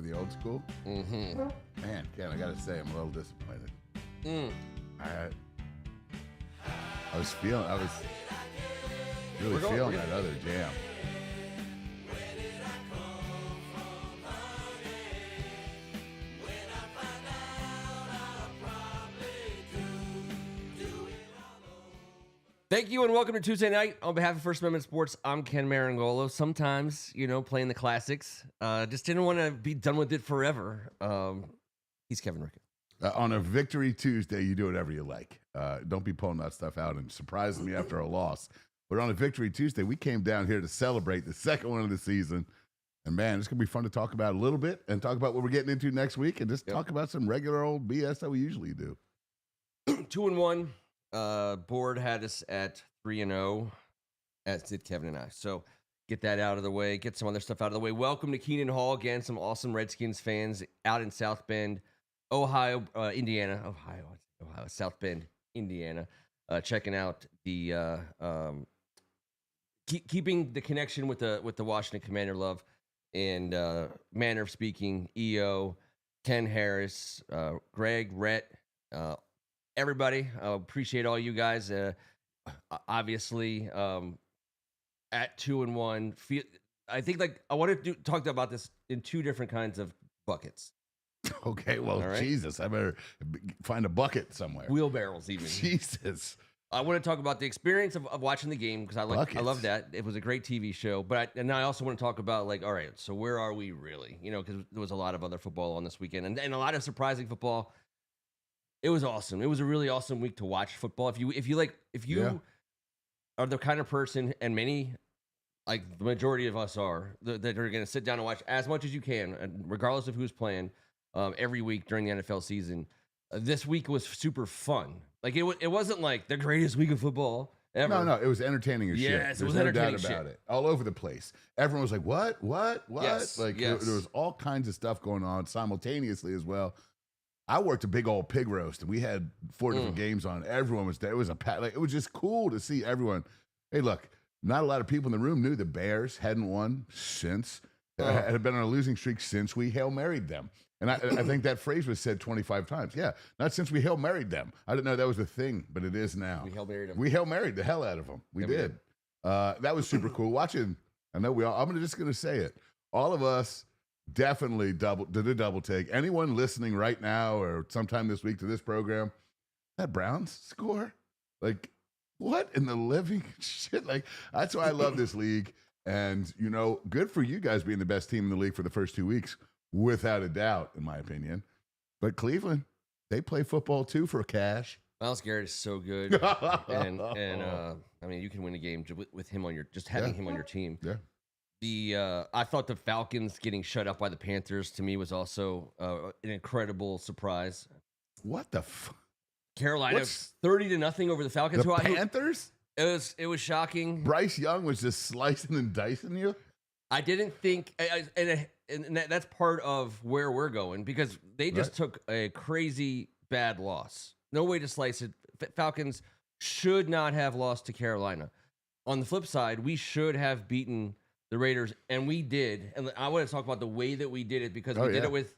of the old school. Mm-hmm. Man, Ken, I gotta say, I'm a little disappointed. I was really feeling that other jam. Thank you and welcome to Tuesday night. On behalf of First Amendment Sports, I'm Ken Meringolo. Sometimes, playing the classics. Just didn't want to be done with it forever. He's Kevin Ricca. On a Victory Tuesday, you do whatever you like. Don't be pulling that stuff out and surprising me after a loss. But on a Victory Tuesday, we came down here to celebrate the second one of the season. And, man, it's going to be fun to talk about a little bit and talk about what we're getting into next week and just talk about some regular old BS that we usually do. 2-1. Board had us at 3-0, as did Kevin and I. So get that out of the way, get some other stuff out of the way. Welcome to Keenan Hall again. Some awesome Redskins fans out in South Bend, Indiana, South Bend, Indiana, checking out the keeping the connection with the Washington Commander love and manner of speaking. EO, Ken Harris, Greg, Rhett. Everybody, appreciate all you guys. Obviously, at 2-1, I think I want to talk about this in two different kinds of buckets. Okay, well, right? Jesus, I better find a bucket somewhere. Wheelbarrows, even. Jesus. I want to talk about the experience of watching the game because I love that. It was a great TV show, but I also want to talk about all right, so where are we really? Because there was a lot of other football on this weekend and a lot of surprising football. It was awesome. It was a really awesome week to watch football. If you are the kind of person, and many, like the majority of us are, that are going to sit down and watch as much as you can, and regardless of who's playing, every week during the NFL season. This week was super fun. It wasn't like the greatest week of football ever. No, it was entertaining as shit. Yes, it was entertaining doubt about it. All over the place. Everyone was like, what? Yes, There was all kinds of stuff going on simultaneously as well. I worked a big old pig roast, and we had 4 different games on. Everyone was there. It was it was just cool to see everyone. Hey, look, not a lot of people in the room knew the Bears hadn't won since had been on a losing streak since we Hail Married them. And I think that phrase was said 25 times. Yeah, not since we Hail Married them. I didn't know that was a thing, but it is now. We Hail Married them. We Hail Married the hell out of them. We did. That was super cool. Watching, I'm just going to say it. All of us definitely did a double take. Anyone listening right now or sometime this week to this program, that Browns score? What in the living shit? That's why I love this league. And, good for you guys being the best team in the league for the first 2 weeks, without a doubt, in my opinion. But Cleveland, they play football too for cash. Myles Garrett is so good. and you can win a game with him on having him on your team. Yeah. I thought the Falcons getting shut up by the Panthers to me was also an incredible surprise. What the Carolina 30-0 over the Falcons. The Panthers? It was shocking. Bryce Young was just slicing and dicing you. I didn't think, and that's part of where we're going because they just took a crazy bad loss. No way to slice it. Falcons should not have lost to Carolina. On the flip side, we should have beaten the Raiders, and we did. And I want to talk about the way that we did it because we did it with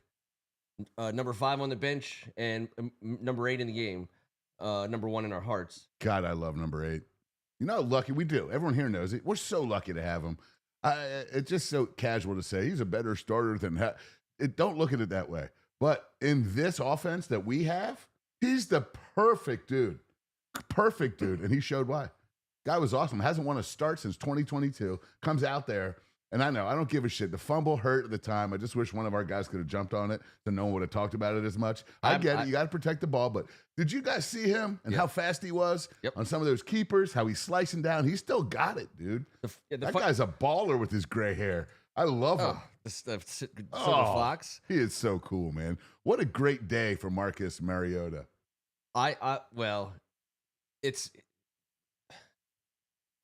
number 5 on the bench and number 8 in the game, number 1 in our hearts. God, I love number 8. You know how lucky we do. Everyone here knows it. We're so lucky to have him. It's just so casual to say he's a better starter than don't look at it that way. But in this offense that we have, he's the perfect dude. Perfect dude. And he showed why. Guy was awesome. Hasn't won a start since 2022. Comes out there. And I don't give a shit. The fumble hurt at the time. I just wish one of our guys could have jumped on it so no one would have talked about it as much. I get it. You got to protect the ball. But did you guys see him and how fast he was on some of those keepers, how he's slicing down? He still got it, dude. That guy's a baller with his gray hair. I love him. The Silver Fox. He is so cool, man. What a great day for Marcus Mariota. I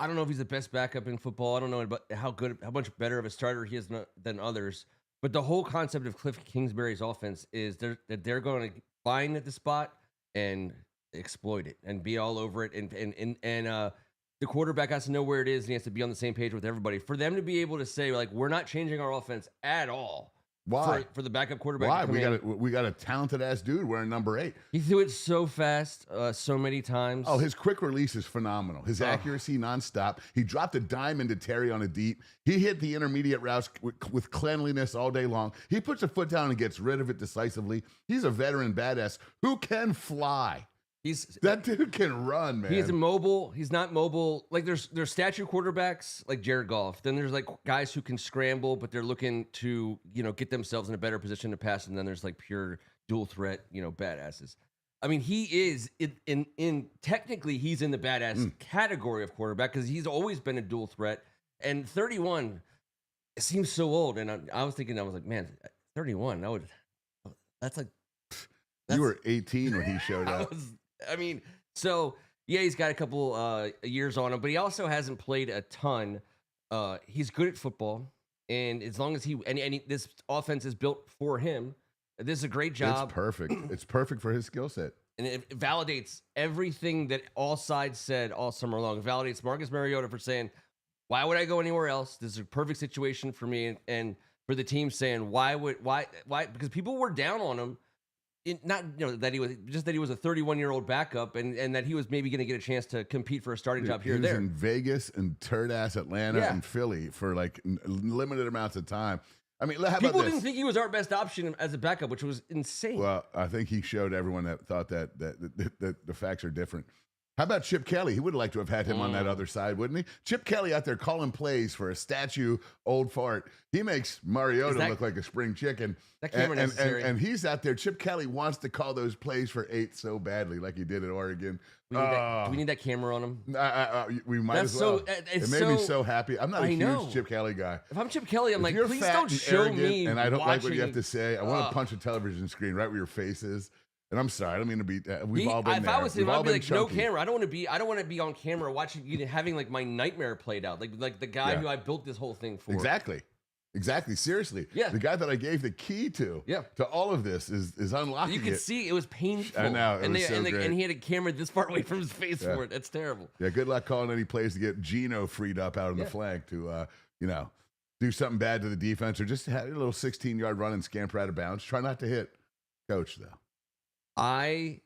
don't know if he's the best backup in football. I don't know about how much better of a starter he is than others. But the whole concept of Cliff Kingsbury's offense is they're going to find the spot and exploit it and be all over it. And the quarterback has to know where it is and he has to be on the same page with everybody. For them to be able to say, we're not changing our offense at all. Why? For the backup quarterback. Why? We got a talented ass dude wearing number 8. He threw it so fast, so many times. Oh, his quick release is phenomenal. His accuracy nonstop. He dropped a dime into Terry on a deep. He hit the intermediate routes with cleanliness all day long. He puts a foot down and gets rid of it decisively. He's a veteran badass who can fly. That dude can run, man. He's mobile. He's not mobile. Like there's statue quarterbacks like Jared Goff. Then there's like guys who can scramble, but they're looking to get themselves in a better position to pass. And then there's like pure dual threat badasses. I mean, he is in technically he's in the badass category of quarterback because he's always been a dual threat. And 31 it seems so old. And I was like, man, 31. You were 18 when he showed up. He's got a couple years on him, but he also hasn't played a ton. He's good at football, and as long as this offense is built for him, this is a great job. It's perfect. It's perfect for his skill set. And it validates everything that all sides said all summer long. It validates Marcus Mariota for saying, why would I go anywhere else? This is a perfect situation for me. And for the team saying, why? Because people were down on him. That he was a 31-year-old backup and that he was maybe going to get a chance to compete for a starting job here or there. He was in Vegas and turd-ass Atlanta and Philly for like limited amounts of time. I mean, how about people this? didn't think he was our best option as a backup, which was insane. Well, I think he showed everyone that thought that the facts are different. How about Chip Kelly? He would have liked to have had him on that other side, wouldn't he? Chip Kelly out there calling plays for a statue old fart. He makes Mariota look like a spring chicken. That camera necessary. And he's out there. Chip Kelly wants to call those plays for 8 so badly, like he did at Oregon. Do we need that camera on him? We might as well. It made me so happy. I'm not a huge Chip Kelly guy. If I'm Chip Kelly, I'm like, you're please fat don't and show arrogant, me. And I don't like what you have to say. I want to punch a television screen right where your face is. And I'm sorry, I don't mean to be. We've all been if there. I was him, I'd be like, chunky. no camera. I don't want to be on camera watching, having like my nightmare played out, like the guy who I built this whole thing for. Exactly. Seriously. Yeah. The guy that I gave the key to all of this is unlocking. You could see it was painful. I know. And he had a camera this far away from his face for it. That's terrible. Yeah. Good luck calling any plays to get Geno freed up out on the flank to do something bad to the defense or just have a little 16-yard run and scamper out of bounds. Try not to hit coach though. I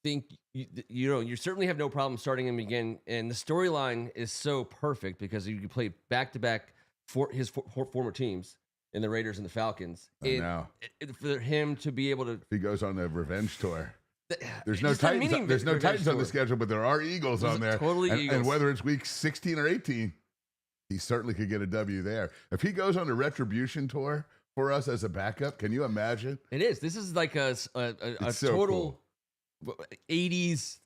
think you certainly have no problem starting him again, and the storyline is so perfect because you play back-to-back for his former teams in the Raiders and the Falcons. For him to be able to, if he goes on the revenge tour, there's no Titans. There's no Titans on the schedule, but there are Eagles on there. Totally Eagles. And whether it's week 16 or 18, he certainly could get a W there. If he goes on a retribution tour for us as a backup, can you imagine? It is. This is like a total 80s,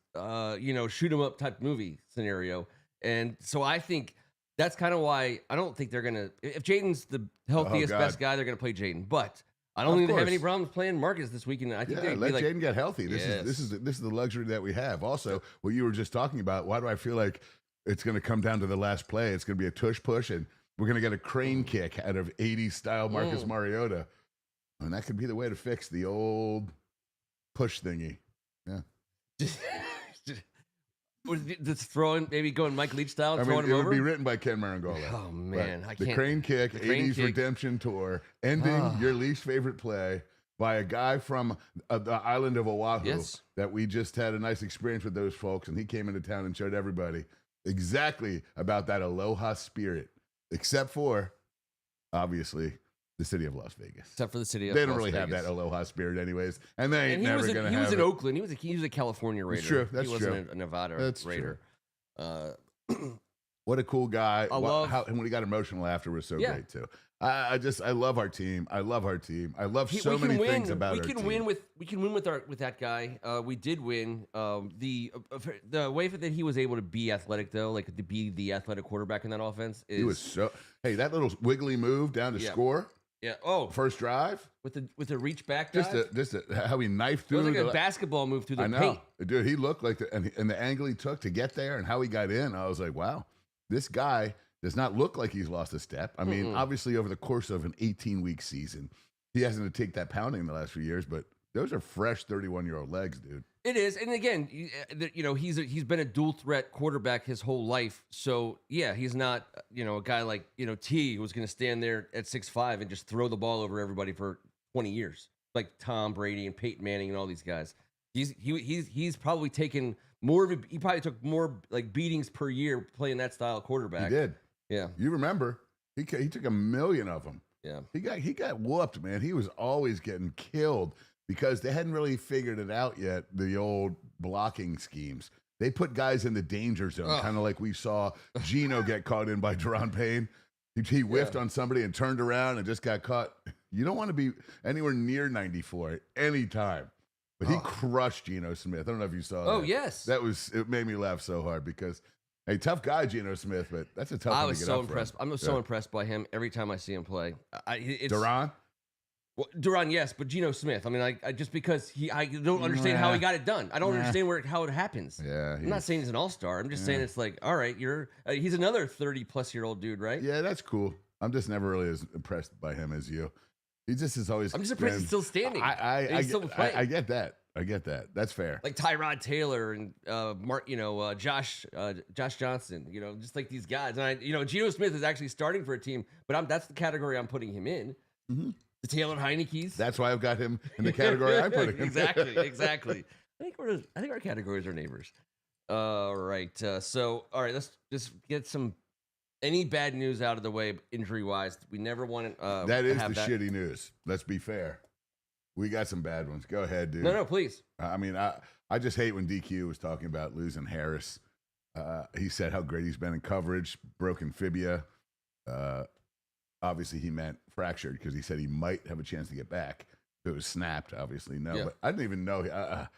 shoot 'em up type movie scenario. And so I think that's kind of why I don't think they're going to, if Jaden's the healthiest, best guy, they're going to play Jaden. But I don't think they have any problems playing Marcus this weekend. I think let Jaden get healthy. This is the luxury that we have. Also, what you were just talking about, why do I feel like it's going to come down to the last play? It's going to be a tush push and we're going to get a crane kick out of 80s style Marcus Mariota. And that could be the way to fix the old push thingy. Yeah. Just going Mike Leach style, throwing him it over? would be written by Ken Meringolo. Oh, man. I can't. The crane kick, 80s redemption tour, ending your least favorite play by a guy from the island of Oahu that we just had a nice experience with those folks. And he came into town and showed everybody exactly about that aloha spirit. Except for, obviously, the city of Las Vegas. Except for the city of They don't Las really Vegas. have that aloha spirit anyways. And they ain't never going to have it. He was in Oakland. He was a California Raider. That's true. He wasn't a Nevada Raider. What a cool guy. And when he got emotional after was so great, too. I love our team. I love our team. I love so many things about our team. We can win with that guy. We did win. The way that he was able to be athletic though, like to be the athletic quarterback in that offense, he was that little wiggly move down to score. Yeah. Oh, first drive with a reach back dive. Just how he knifed through. It was like a basketball move through the paint. Dude. He looked like and the angle he took to get there and how he got in. I was like, wow, this guy does not look like he's lost a step. I mean, obviously over the course of an 18-week season, he hasn't to take that pounding in the last few years, but those are fresh 31-year-old legs, dude. It is, and again, he's been a dual threat quarterback his whole life. So yeah, he's not a guy like T who's going to stand there at 6'5" and just throw the ball over everybody for 20 years, like Tom Brady and Peyton Manning and all these guys. He's probably taken more of he probably took more like beatings per year playing that style of quarterback. He did. Yeah, you remember he took 1 million of them. Yeah, he got whooped, man. He was always getting killed because they hadn't really figured it out yet, the old blocking schemes. They put guys in the danger zone, kind of like we saw Geno get caught in by Deron Payne. He whiffed on somebody and turned around and just got caught. You don't want to be anywhere near 94 at any time. But he crushed Geno Smith. I don't know if you saw that. Oh, yes. It made me laugh so hard because, hey, tough guy, Geno Smith, but that's a tough one to get I was so impressed. From. I'm so impressed by him every time I see him play. Deron? Well, Duran, yes, but Geno Smith. I mean, just because I don't understand how he got it done. I don't understand how it happens. Yeah, I'm not saying he's an all-star. I'm just saying it's like, all right, he's another 30-plus-year-old dude, right? Yeah, that's cool. I'm just never really as impressed by him as you. He just is always. I'm just impressed he's still standing. I get that. I get that. That's fair. Like Tyrod Taylor and Josh Johnson. Just like these guys. And Geno Smith is actually starting for a team, but that's the category I'm putting him in. Mm-hmm. The Taylor Heineke's. That's why I've got him in the category I'm putting him. Exactly. I think our categories are neighbors. All right. So let's just get any bad news out of the way, injury wise. We never want to. That is the shitty news. Let's be fair. We got some bad ones. Go ahead, dude. No, please. I mean, I just hate when DQ was talking about losing Harris. He said how great he's been in coverage, broken fibia. Obviously, he meant fractured because he said he might have a chance to get back. If it was snapped, obviously, no. Yeah. But I didn't even know.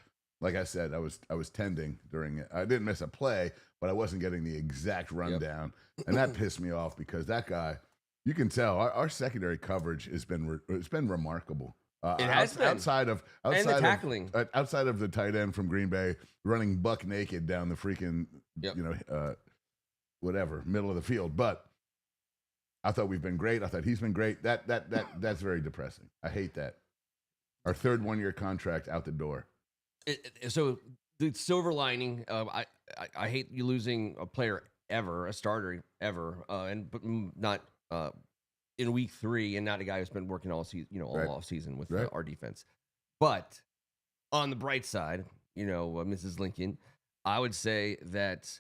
Like I said, I was tending during it. I didn't miss a play, but I wasn't getting the exact rundown. Yep. And that pissed me off because that guy, you can tell, our secondary coverage it's been remarkable. It has been. Outside of the tackling. Outside of the tight end from Green Bay running buck naked down the freaking, whatever, middle of the field. But I thought we've been great. I thought he's been great. That's very depressing. I hate that. Our third 1-year contract out the door. So the silver lining, I hate you losing a player ever, a starter ever, but not in week 3, and not a guy who's been working all season, all off season with our defense. But on the bright side, Mrs. Lincoln, I would say that.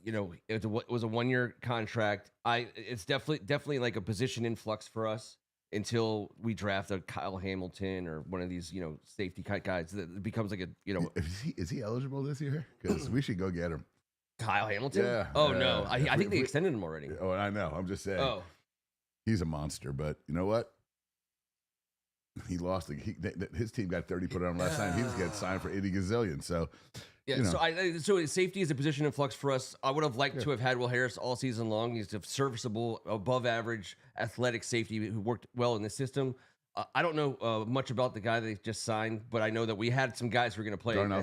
It was a 1-year contract. It's definitely like a position influx for us until we draft a Kyle Hamilton or one of these, safety guys that becomes like a, Is he eligible this year? Because we should go get him. Kyle Hamilton? Yeah. Oh, no. I think they extended him already. Oh, I know. I'm just saying. Oh. He's a monster, but you know what? He lost. His team got 30 put on him last night. He just got signed for 80 gazillion. So. Yeah, so safety is a position in flux for us. I would have liked to have had Will Harris all season long. He's a serviceable, above average, athletic safety who worked well in the system. I don't know much about the guy they just signed, but I know that we had some guys who were going to play. Darnell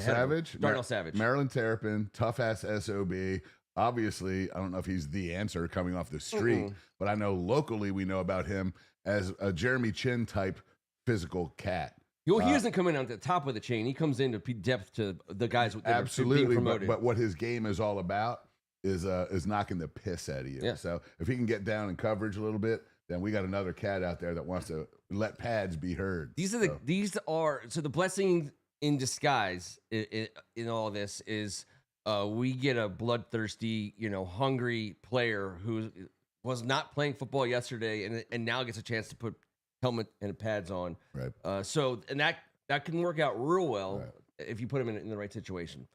Savage. Maryland Terrapin, tough ass SOB. Obviously, I don't know if he's the answer coming off the street, but I know locally we know about him as a Jeremy Chin type physical cat. Well, he doesn't come in on the top of the chain. He comes in to depth to the guys that absolutely, are being promoted. But what his game is all about is knocking the piss out of you. Yeah. So if he can get down in coverage a little bit, then we got another cat out there that wants to let pads be heard. So the blessing in disguise in all this is we get a bloodthirsty, hungry player who was not playing football yesterday and now gets a chance to put helmet and pads on. Right. And that can work out real well if you put him in the right situation.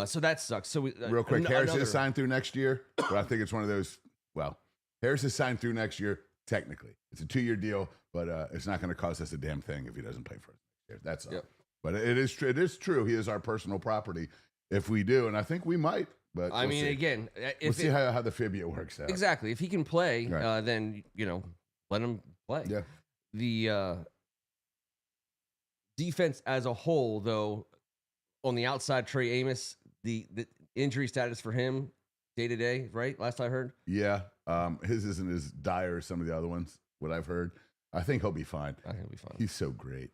So that sucks. So real quick, Harris is signed through next year, but I think it's one of those. Well, Harris is signed through next year. Technically, it's a 2-year deal, but it's not going to cost us a damn thing if he doesn't play for us next year. That's all. Yep. But it is true. He is our personal property if we do, and I think we might. But I mean, see. Again, we'll see how the fibia works out. Exactly. If he can play, then let him play. Yeah. The defense as a whole, though, on the outside, Trey Amos, the injury status for him day to day, right? Last I heard. Yeah. His isn't as dire as some of the other ones, what I've heard. I think he'll be fine. I think he'll be fine. He's so great.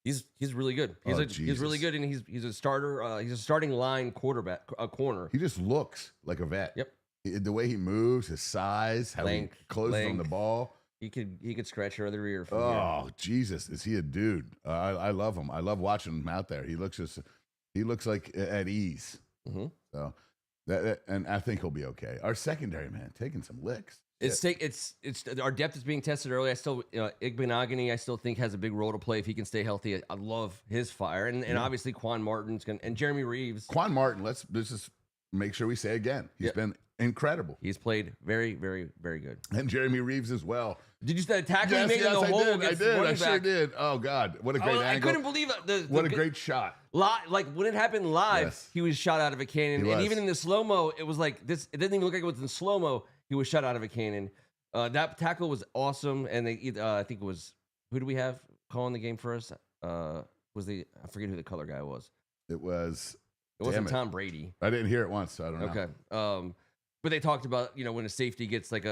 He's really good. He's really good, and he's a starter. He's a starting line quarterback, a corner. He just looks like a vet. Yep. The way he moves, his size, how he closes on the ball. He could scratch your other ear. Oh, Jesus, is he a dude? I love him. I love watching him out there. He looks like at ease. Mm-hmm. So and I think he'll be okay. Our secondary, man, taking some licks. It's our depth is being tested early. I still Igbenogany, I still think has a big role to play if he can stay healthy. I love his fire, and obviously Quan Martin's and Jeremy Reeves. Quan Martin, let's just make sure we say again, he's been incredible. He's played very, very, very good. And Jeremy Reeves as well. Did you see the tackle he made in the hole? I did. I sure did. Oh God, what a great angle! I couldn't believe what a great shot. Like when it happened live, he was shot out of a cannon, and even in the slow mo, it was like this. It didn't even look like it was in slow mo. He was shot out of a cannon. That tackle was awesome, and I think it was, who do we have calling the game for us? I forget who the color guy was. It wasn't Tom Brady. I didn't hear it once, so I don't know. Okay. But they talked about, when a safety gets like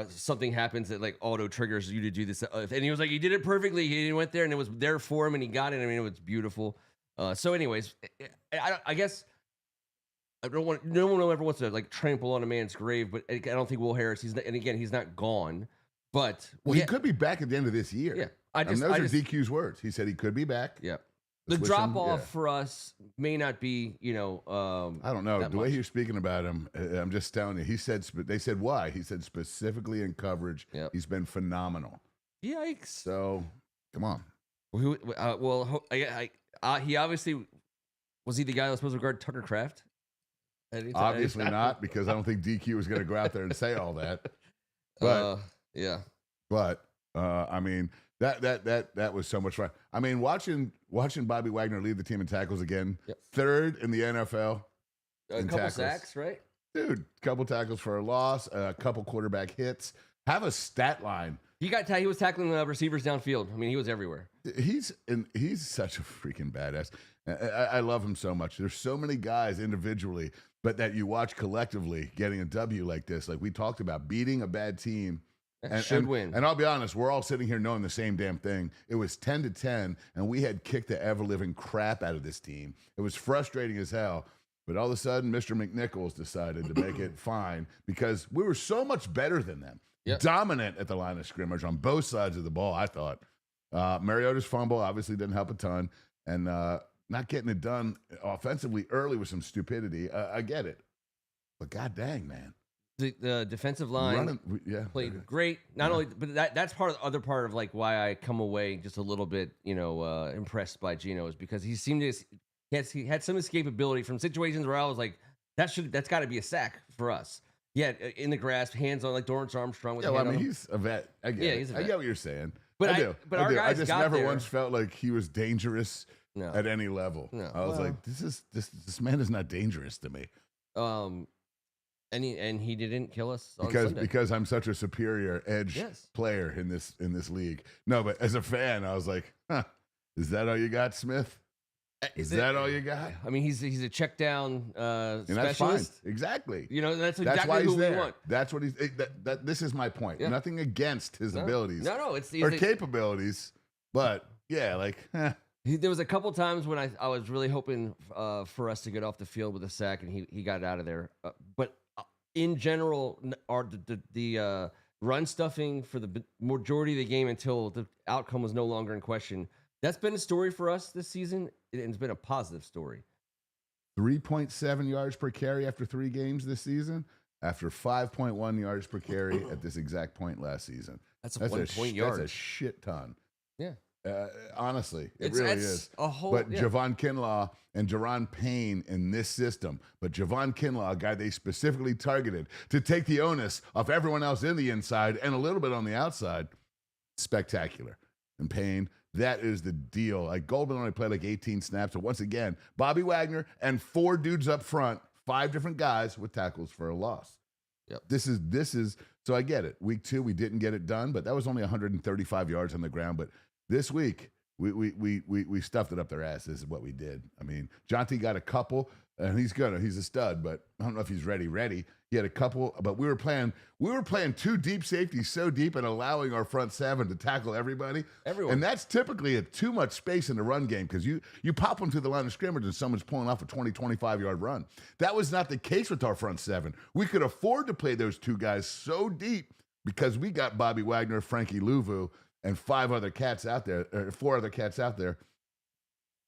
something happens that like auto triggers you to do this, and he was like, he did it perfectly. He went there and it was there for him, and he got it. I mean, it was beautiful. So, anyways, I guess. No one ever wants to like trample on a man's grave, but I don't think Will Harris. He's not gone, but he could be back at the end of this year. Yeah, those are DQ's words. He said he could be back. Yeah, the drop off for us may not be, I don't know the way you're speaking about him. I'm just telling you. They said why. He said specifically in coverage. Yep. He's been phenomenal. Yikes! So come on. He obviously was he the guy that was supposed to guard Tucker Kraft? Obviously not, because I don't think DQ was going to go out there and say all that. But But I mean that was so much fun. I mean watching Bobby Wagner lead the team in tackles again, third in the NFL. A couple sacks, right? Dude, couple tackles for a loss, a couple quarterback hits. Have a stat line. He was tackling receivers downfield. I mean, he was everywhere. He's such a freaking badass. I love him so much. There's so many guys individually, but that you watch collectively getting a W like this. Like we talked about, beating a bad team. Should win. And I'll be honest, we're all sitting here knowing the same damn thing. It was 10-10, and we had kicked the ever-living crap out of this team. It was frustrating as hell. But all of a sudden, Mr. McNichols decided to make it fine because we were so much better than them. Yep. Dominant at the line of scrimmage on both sides of the ball, I thought. Mariota's fumble obviously didn't help a ton. And not getting it done offensively early with some stupidity. I get it. But god dang, man. The defensive line played great. Not only, but that's part of the other part of like why I come away just a little bit, impressed by Geno is because he seemed to he had some escapability from situations where I was like, that's got to be a sack for us. Yeah, in the grasp, hands on like Dorrance Armstrong. With he's a vet. I get it. He's a vet. I get what you're saying. But I do. Our guys I just never once felt like he was dangerous at any level. No. I was like, this man is not dangerous to me. And he didn't kill us on Sunday. Because I'm such a superior edge player in this league. No, but as a fan, I was like, is that all you got, Smith? Is that all you got? I mean, he's a check down specialist. And that's fine. Exactly. That's exactly why who we want. That's what this is my point. Yeah. Nothing against his abilities. No, or capabilities. But there was a couple times when I was really hoping for us to get off the field with a sack, and he got out of there. But in general, the run stuffing for the majority of the game until the outcome was no longer in question. That's been a story for us this season, and it's been a positive story. 3.7 yards per carry after 3 games this season, after 5.1 yards per carry at this exact point last season. That's a 1 point yard. That's a shit ton. Yeah. Honestly, it really is. Javon Kinlaw and Jerron Payne in this system. But Javon Kinlaw, a guy they specifically targeted to take the onus off everyone else in the inside and a little bit on the outside, spectacular. And Payne, that is the deal. Like Goldman only played like 18 snaps. So once again, Bobby Wagner and 4 dudes up front, 5 different guys with tackles for a loss. Yep. This is so I get it. Week 2, we didn't get it done, but that was only 135 yards on the ground. But this week, we stuffed it up their ass. This is what we did. I mean, Jonty got a couple. and he's a stud, but I don't know if he's ready. He had a couple, but we were playing two deep safeties so deep and allowing our front seven to tackle everyone. And that's typically too much space in the run game because you pop them to the line of scrimmage and someone's pulling off a 20, 25-yard run. That was not the case with our front seven. We could afford to play those two guys so deep because we got Bobby Wagner, Frankie Louvu, and four other cats out there.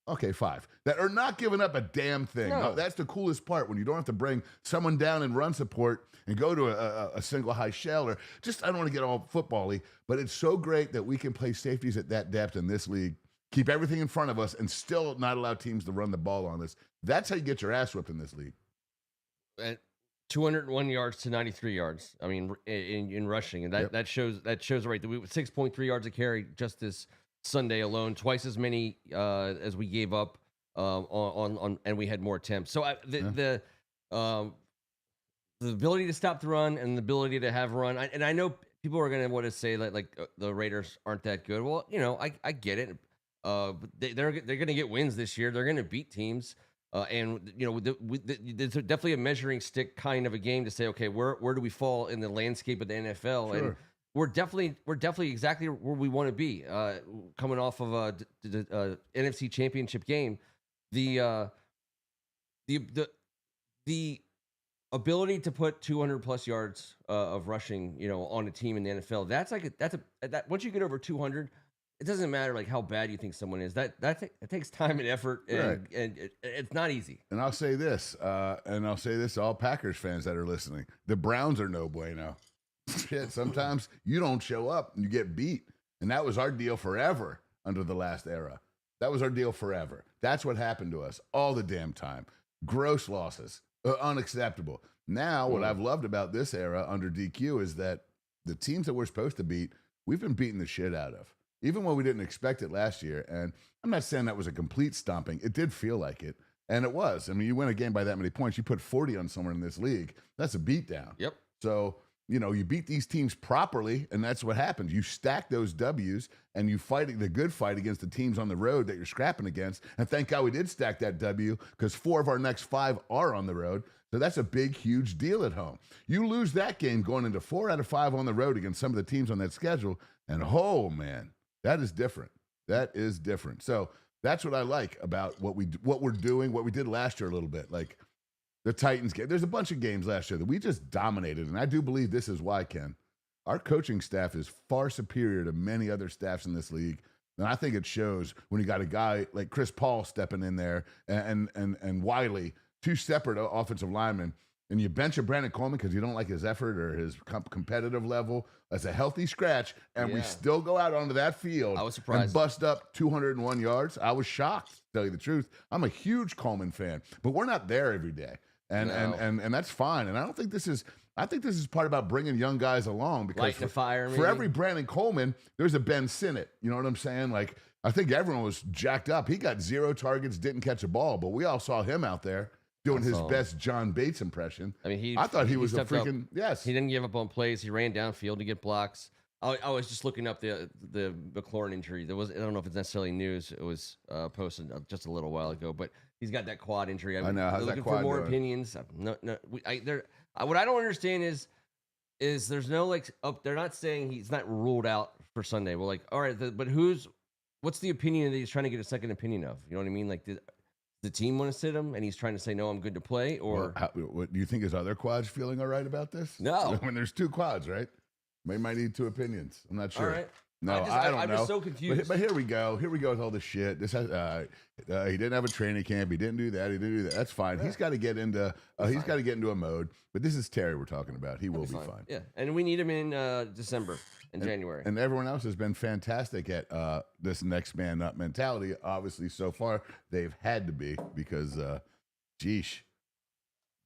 Okay, 5 that are not giving up a damn thing. No, that's the coolest part when you don't have to bring someone down in run support and go to a single high shell or just, I don't want to get all football-y, but it's so great that we can play safeties at that depth in this league, keep everything in front of us, and still not allow teams to run the ball on us. That's how you get your ass whipped in this league. At 201 yards to 93 yards. I mean, in rushing, and that shows right. 6.3 yards a carry just this Sunday alone, twice as many as we gave up on, and we had more attempts. So the ability to stop the run and the ability to have run, and I know people are going to want to say that the Raiders aren't that good. Well, I get it. But they're going to get wins this year. They're going to beat teams. And there's definitely a measuring stick kind of a game to say, okay, where do we fall in the landscape of the NFL? Sure. And we're definitely exactly where we want to be. Coming off of the NFC Championship game, the ability to put 200 plus yards of rushing, on a team in the NFL, that's once you get over 200. It doesn't matter how bad you think someone is. It takes time and effort, and it's not easy. And I'll say this, to all Packers fans that are listening: the Browns are no bueno. Shit, sometimes you don't show up and you get beat, and that was our deal forever under the last era. That was our deal forever. That's what happened to us all the damn time. Gross losses, unacceptable. Now, what I've loved about this era under DQ is that the teams that we're supposed to beat, we've been beating the shit out of. Even when we didn't expect it last year. And I'm not saying that was a complete stomping. It did feel like it. And it was. I mean, you win a game by that many points. You put 40 on someone in this league. That's a beatdown. Yep. So, you beat these teams properly, and that's what happens. You stack those W's, and you fight the good fight against the teams on the road that you're scrapping against. And thank God we did stack that W because 4 of our next 5 are on the road. So that's a big, huge deal at home. You lose that game going into 4 out of 5 on the road against some of the teams on that schedule, and oh, man. That is different. So that's what I like about what we're doing, what we did last year a little bit. Like the Titans game. There's a bunch of games last year that we just dominated. And I do believe this is why, Ken. Our coaching staff is far superior to many other staffs in this league. And I think it shows when you got a guy like Chris Paul stepping in there and Wiley, 2 separate offensive linemen. And you bench a Brandon Coleman because you don't like his effort or his competitive level. That's a healthy scratch. And we still go out onto that field I was surprised. And bust up 201 yards. I was shocked, to tell you the truth. I'm a huge Coleman fan, but we're not there every day. And that's fine. And I think this is part about bringing young guys along because for every Brandon Coleman, there's a Ben Sinnott. You know what I'm saying? Like, I think everyone was jacked up. He got 0 targets, didn't catch a ball, but we all saw him out there doing his best John Bates impression. I mean, I thought he was a freaking yes. He didn't give up on plays. He ran downfield to get blocks. I was just looking up the McLaurin injury. I don't know if it's necessarily news. It was posted just a little while ago, but he's got that quad injury. I know. How's looking that quad for more doing? Opinions. No. What I don't understand is there's no they're not saying he's not ruled out for Sunday. Well, all right, but what's the opinion that he's trying to get a second opinion of? You know what I mean? Like the team want to sit him, and he's trying to say, no, I'm good to play? Or what, do you think his other quad's feeling all right about this? No. When there's 2 quads, right? They might need 2 opinions. I'm not sure. All right. No, I don't know. I'm just so confused. But here we go. Here we go with all this shit. This has he didn't have a training camp. He didn't do that. He didn't do that. That's fine. Yeah. He's got to get into a mode. But this is Terry we're talking about. He will be fine. Yeah, and we need him in December and January. And everyone else has been fantastic at this next man up mentality. Obviously, so far they've had to be because, geesh,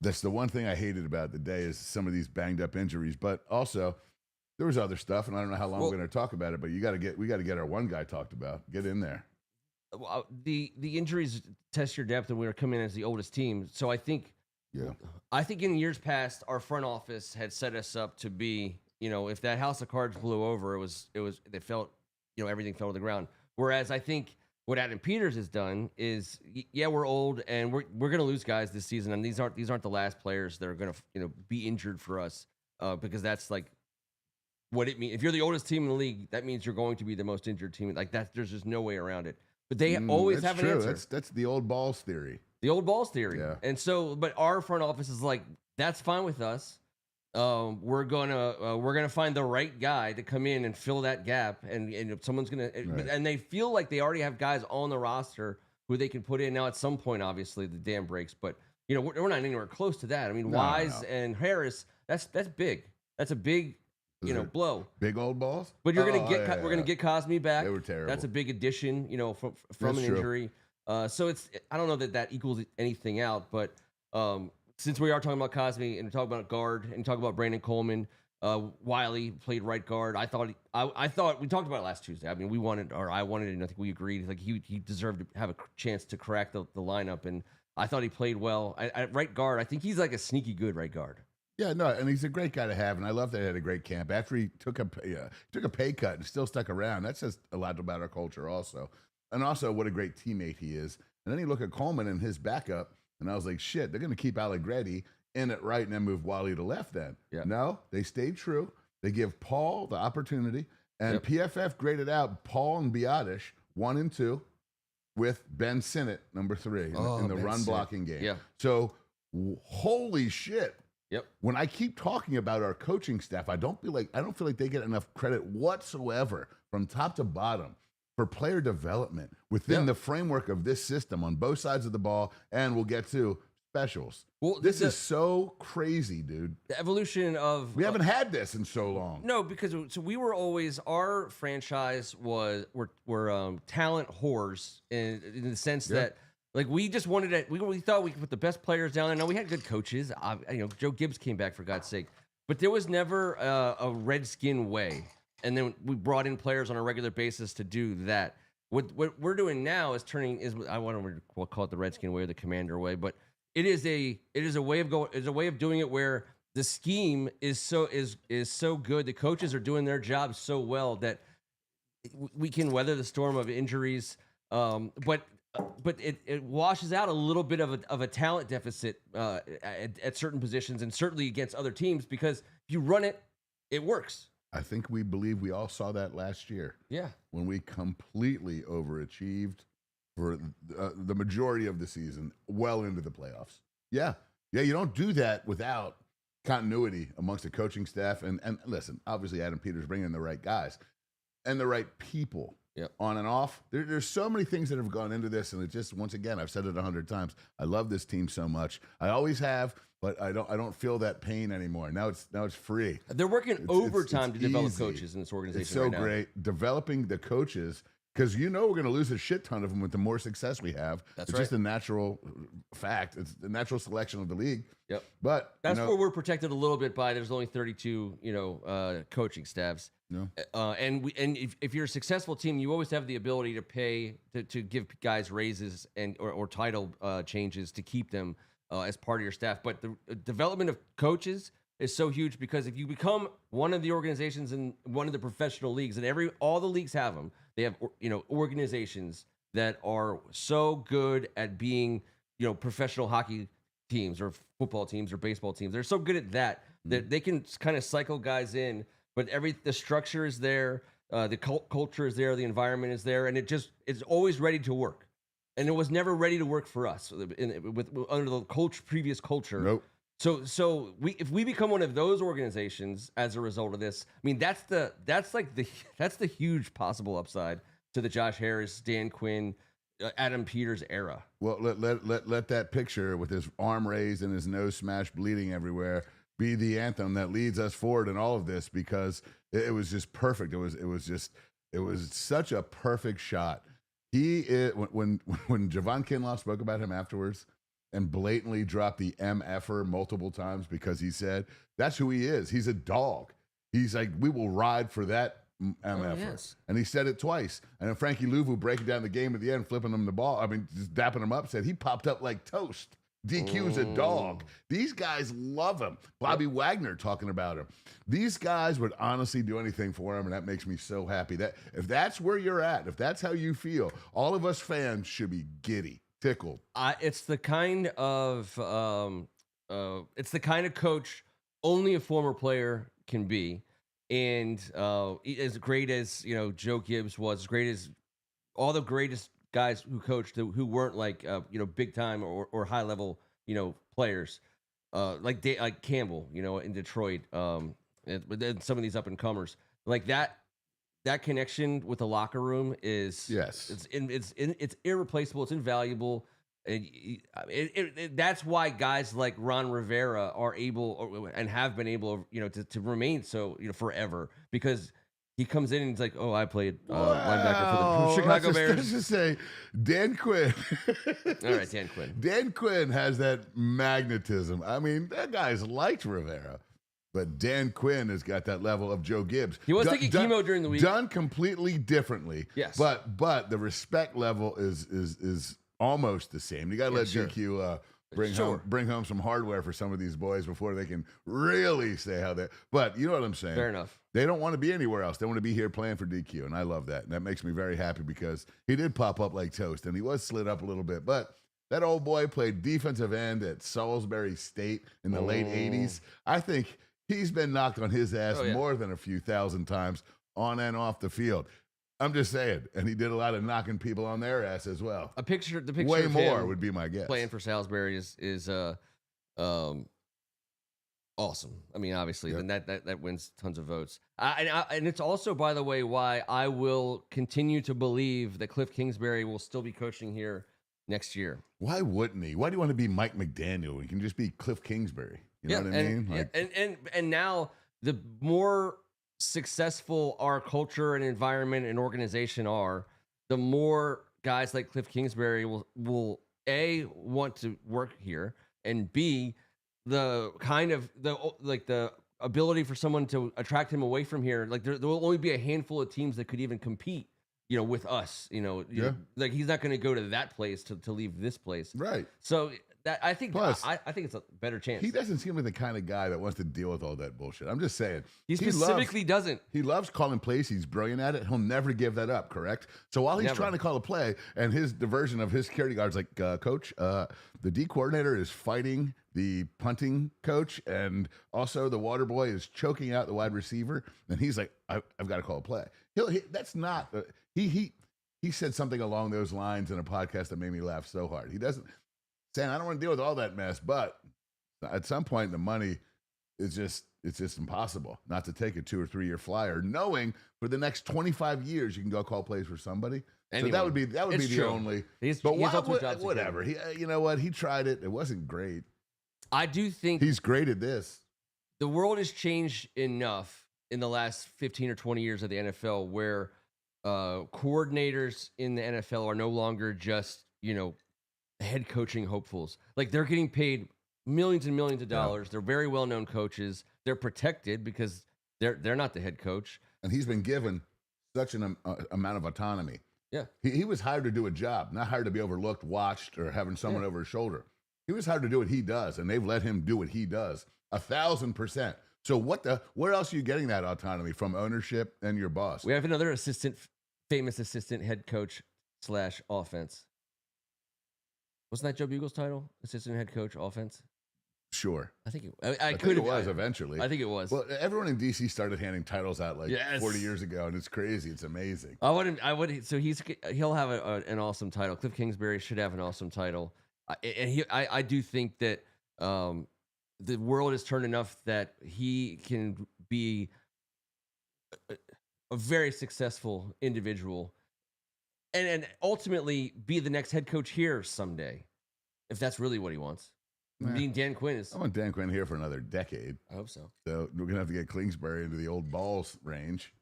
that's the one thing I hated about the day is some of these banged up injuries. But also, there was other stuff, and I don't know how long we're going to talk about it. But we got to get our one guy talked about. Get in there. Well, the injuries test your depth, and we were coming in as the oldest team. So I think, in years past, our front office had set us up to be, if that house of cards blew over, everything fell to the ground. Whereas I think What Adam Peters has done is, yeah, we're old and we're going to lose guys this season, and these aren't the last players that are going to be injured for us, because that's like what it means. If you're the oldest team in the league, that means you're going to be the most injured team. Like that, there's just no way around it. But they always have an answer. That's the old balls theory. The old balls theory. Yeah. And so, but our front office is like, that's fine with us. We're gonna find the right guy to come in and fill that gap, and if someone's gonna, right. And they feel like they already have guys on the roster who they can put in. Now, at some point, obviously, the dam breaks, but we're not anywhere close to that. I mean, Wise and Harris, that's big. That's a big, blow. Big old balls. But you're gonna we're gonna get Cosme back. They were terrible. That's a big addition, from an injury. So I don't know that equals anything out, but since we are talking about Cosme and we talk about guard and talk about Brandon Coleman, Wiley played right guard. I thought we talked about it last Tuesday. I mean, I wanted it, and I think we agreed. Like he deserved to have a chance to crack the lineup, and I thought he played well. At right guard, I think he's like a sneaky good right guard. Yeah, no, and he's a great guy to have, and I love that he had a great camp. After he took a pay cut and still stuck around, that says a lot about our culture also. And also what a great teammate he is. And then you look at Coleman and his backup, and I was like, shit, they're going to keep Allegretti in at right and then move Wiley to left then. Yeah. No, they stayed true. They give Paul the opportunity, and PFF graded out Paul and Biotish 1 and 2 with Ben Sinnott, number 3, in the run blocking game. Yeah. So, holy shit. Yep. When I keep talking about our coaching staff, I don't feel like they get enough credit whatsoever from top to bottom for player development within the framework of this system on both sides of the ball, and we'll get to specials. Well, this is so crazy, dude. The evolution of... We haven't had this in so long. No, because we were always... Our franchise we're talent whores in the sense that like we just wanted to... We thought we could put the best players down there. Now, we had good coaches. Joe Gibbs came back, for God's sake. But there was never a Redskin way. And then we brought in players on a regular basis to do that. What we're doing now is I want to call it the Redskin way or the Commander way, but it is a way of doing it where the scheme is so good. The coaches are doing their job so well that we can weather the storm of injuries. But it washes out a little bit of a talent deficit at certain positions, and certainly against other teams, because if you run it, it works. I think we believe we all saw that last year. Yeah. When we completely overachieved for the majority of the season, well into the playoffs. Yeah. Yeah, you don't do that without continuity amongst the coaching staff. And listen, obviously Adam Peters bringing in the right guys and the right people on and off. There's so many things that have gone into this. And it just, once again, I've said it 100 times. I love this team so much. I always have. But I don't feel that pain anymore. Now it's free. They're working overtime to develop coaches in this organization. It's so great developing the coaches, because we're going to lose a shit ton of them with the more success we have. It's just a natural fact. It's the natural selection of the league. Yep. But that's where we're protected a little bit by. There's only 32 coaching staffs. No. And if you're a successful team, you always have the ability to pay to give guys raises or title changes to keep them as part of your staff. But the development of coaches is so huge, because if you become one of the organizations in one of the professional leagues, and all the leagues have them, they have organizations that are so good at being professional hockey teams or football teams or baseball teams. They're so good at that they can kind of cycle guys in, but the structure is there, the culture is there, the environment is there, and it's always ready to work. And it was never ready to work for us under the previous culture. Nope. So if we become one of those organizations as a result of this, I mean, that's the huge possible upside to the Josh Harris, Dan Quinn, Adam Peters era. Well, let that picture with his arm raised and his nose smashed, bleeding everywhere, be the anthem that leads us forward in all of this, because it was just perfect. It was such a perfect shot. When Javon Kinlaw spoke about him afterwards and blatantly dropped the MFer multiple times, because he said that's who he is. He's a dog. He's like, we will ride for that MFer. Oh, yes. And he said it twice. And then Frankie Louvu breaking down the game at the end, flipping him the ball. I mean, just dapping him up, said he popped up like toast DQ's a dog. These guys love him. Bobby Wagner talking about him. These guys would honestly do anything for him, and that makes me so happy. That if that's where you're at, if that's how you feel, all of us fans should be giddy, tickled. It's the kind of coach only a former player can be, and as great as Joe Gibbs was, as great as all the greatest guys who coached who weren't like big time or high level players, like Campbell in Detroit, and some of these up and comers like that. That connection with the locker room is it's irreplaceable. It's invaluable. That's why guys like Ron Rivera are able and have been able, to remain so forever, because he comes in and he's like, "Oh, I played linebacker for the Chicago Bears." Let's just say Dan Quinn. All right, Dan Quinn. Dan Quinn has that magnetism. I mean, that guy's liked Rivera. But Dan Quinn has got that level of Joe Gibbs. He was taking chemo during the week. Done completely differently. Yes. But the respect level is almost the same. You got to let DQ bring home some hardware for some of these boys before they can really say how they. But you know what I'm saying. Fair enough. They don't want to be anywhere else. They want to be here playing for DQ, and I love that. And that makes me very happy because he did pop up like toast, and he was slid up a little bit, but. That old boy played defensive end at Salisbury State in the late 80s. I think he's been knocked on his ass more than a few thousand times on and off the field. I'm just saying. And he did a lot of knocking people on their ass as well. The picture way of more him would be my guess. Playing for Salisbury is awesome. I mean, obviously, then that wins tons of votes. And it's also, by the way, why I will continue to believe that Cliff Kingsbury will still be coaching here next year. Why wouldn't he? Why do you want to be Mike McDaniel? He can just be Cliff Kingsbury. You know what I mean? And now the more successful our culture and environment and organization are, the more guys like Cliff Kingsbury will A, want to work here, and B, the kind of the ability for someone to attract him away from here. Like there will only be a handful of teams that could even compete with us, like he's not going to go to that place to leave this place. Right. So that I think, plus, I think it's a better chance. He doesn't seem like the kind of guy that wants to deal with all that bullshit. I'm just saying. He specifically doesn't. He loves calling plays. He's brilliant at it. He'll never give that up, correct? So while he's trying to call a play and his diversion of his security guard's like, Coach, the D coordinator is fighting the punting coach, and also the water boy is choking out the wide receiver. And he's like, I've got to call a play. That's not... He said something along those lines in a podcast that made me laugh so hard. He doesn't saying I don't want to deal with all that mess, but at some point the money is just impossible not to take a 2 or 3 year flyer, knowing for the next 25 years you can go call plays for somebody. Anyone. So that would be the only. Whatever. You know what? He tried it. It wasn't great. I do think he's great at this. The world has changed enough in the last 15 or 20 years of the NFL where coordinators in the NFL are no longer just, head coaching hopefuls. Like they're getting paid millions and millions of dollars. Yeah. They're very well-known coaches. They're protected because they're not the head coach. And he's been given such an amount of autonomy. Yeah. He was hired to do a job, not hired to be overlooked, watched, or having someone over his shoulder. He was hired to do what he does, and they've let him do what he does 1,000%. So where else are you getting that autonomy from? Ownership and your boss. We have another famous assistant head coach / offense. Wasn't that Joe Bugle's title? Assistant head coach offense? Sure. I think it was eventually. I think it was. Well, everyone in DC started handing titles out 40 years ago, and it's crazy. It's amazing. I would. So he'll have an awesome title. Cliff Kingsbury should have an awesome title. I do think that the world has turned enough that he can be a very successful individual and ultimately be the next head coach here someday, if that's really what he wants. I mean, Dan Quinn is. I want Dan Quinn here for another decade. I hope so. So we're gonna have to get Kingsbury into the old balls range.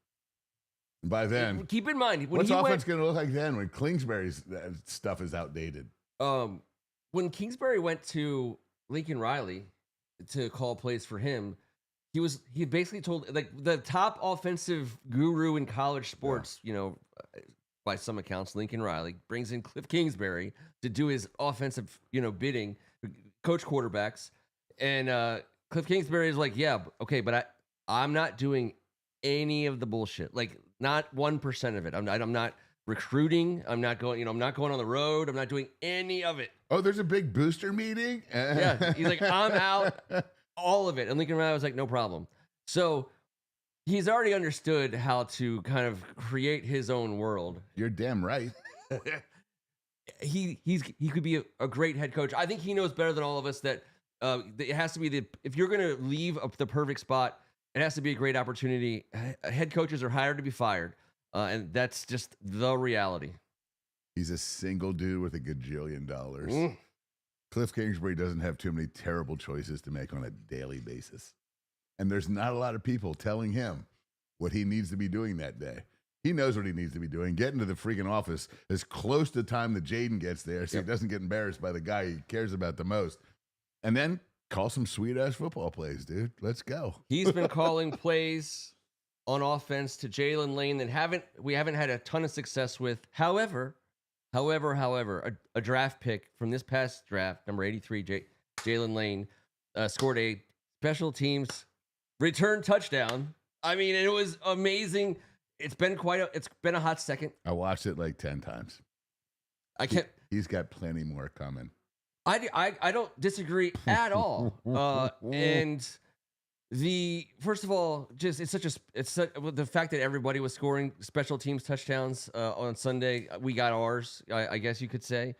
And by then, keep in mind, what's offense gonna look like then when Kingsbury's stuff is outdated? When Kingsbury went to Lincoln Riley to call plays for him, he basically told like the top offensive guru in college sports, by some accounts, Lincoln Riley brings in Cliff Kingsbury to do his offensive, bidding. coach quarterbacks, and Cliff Kingsbury is like, yeah, okay, but I'm not doing any of the bullshit. Like, not 1% of it. I'm not recruiting. I'm not going. I'm not going on the road. I'm not doing any of it. Oh, there's a big booster meeting. Yeah, he's like, I'm out. All of it. And Lincoln Riley was like, no problem. So he's already understood how to kind of create his own world. You're damn right. He could be a great head coach. I think he knows better than all of us that it has to be if you're going to leave the perfect spot, it has to be a great opportunity. Head coaches are hired to be fired, and that's just the reality. He's a single dude with a gajillion dollars. Cliff Kingsbury doesn't have too many terrible choices to make on a daily basis. And there's not a lot of people telling him what he needs to be doing that day. He knows what he needs to be doing. Getting to the freaking office as close to the time that Jaden gets there so he doesn't get embarrassed by the guy he cares about the most. And then call some sweet-ass football plays, dude. Let's go. He's been calling plays on offense to Jalen Lane that we haven't had a ton of success with. However, a draft pick from this past draft, number 83, Jalen Lane, scored a special teams return touchdown. I mean, it was amazing. It's been a hot second. I watched it like 10 times. He's got plenty more coming. I don't disagree at all. And first of all, just the fact that everybody was scoring special teams touchdowns on Sunday. We got ours, I guess you could say.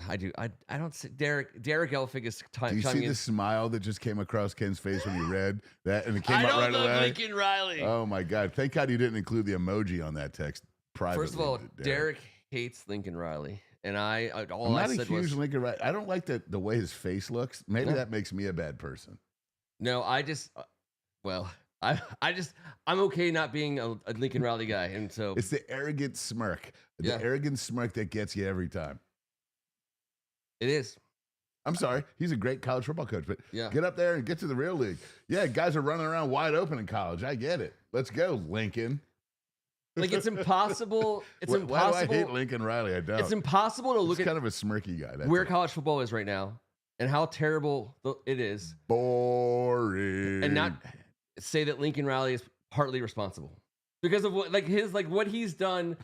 I don't see Derek Elfig is Do you see the smile that just came across Ken's face when he read that, and it came out right away? I love Lincoln Riley. Oh my God! Thank God you didn't include the emoji on that text privately. First of all, Derek hates Lincoln Riley, and I'm not a huge Lincoln Riley. I don't like the way his face looks. Maybe that makes me a bad person. No, I'm okay not being a Lincoln Riley guy, and so it's the arrogant smirk, arrogant smirk that gets you every time. It is. I'm sorry. He's a great college football coach, but get up there and get to the real league. Yeah, guys are running around wide open in college. I get it. Let's go, Lincoln. Like, it's impossible. Why do I hate Lincoln Riley? I don't. It's impossible to look at kind of a smirky guy. Where college football is right now and how terrible it is. Boring. And not say that Lincoln Riley is partly responsible because of what he's done.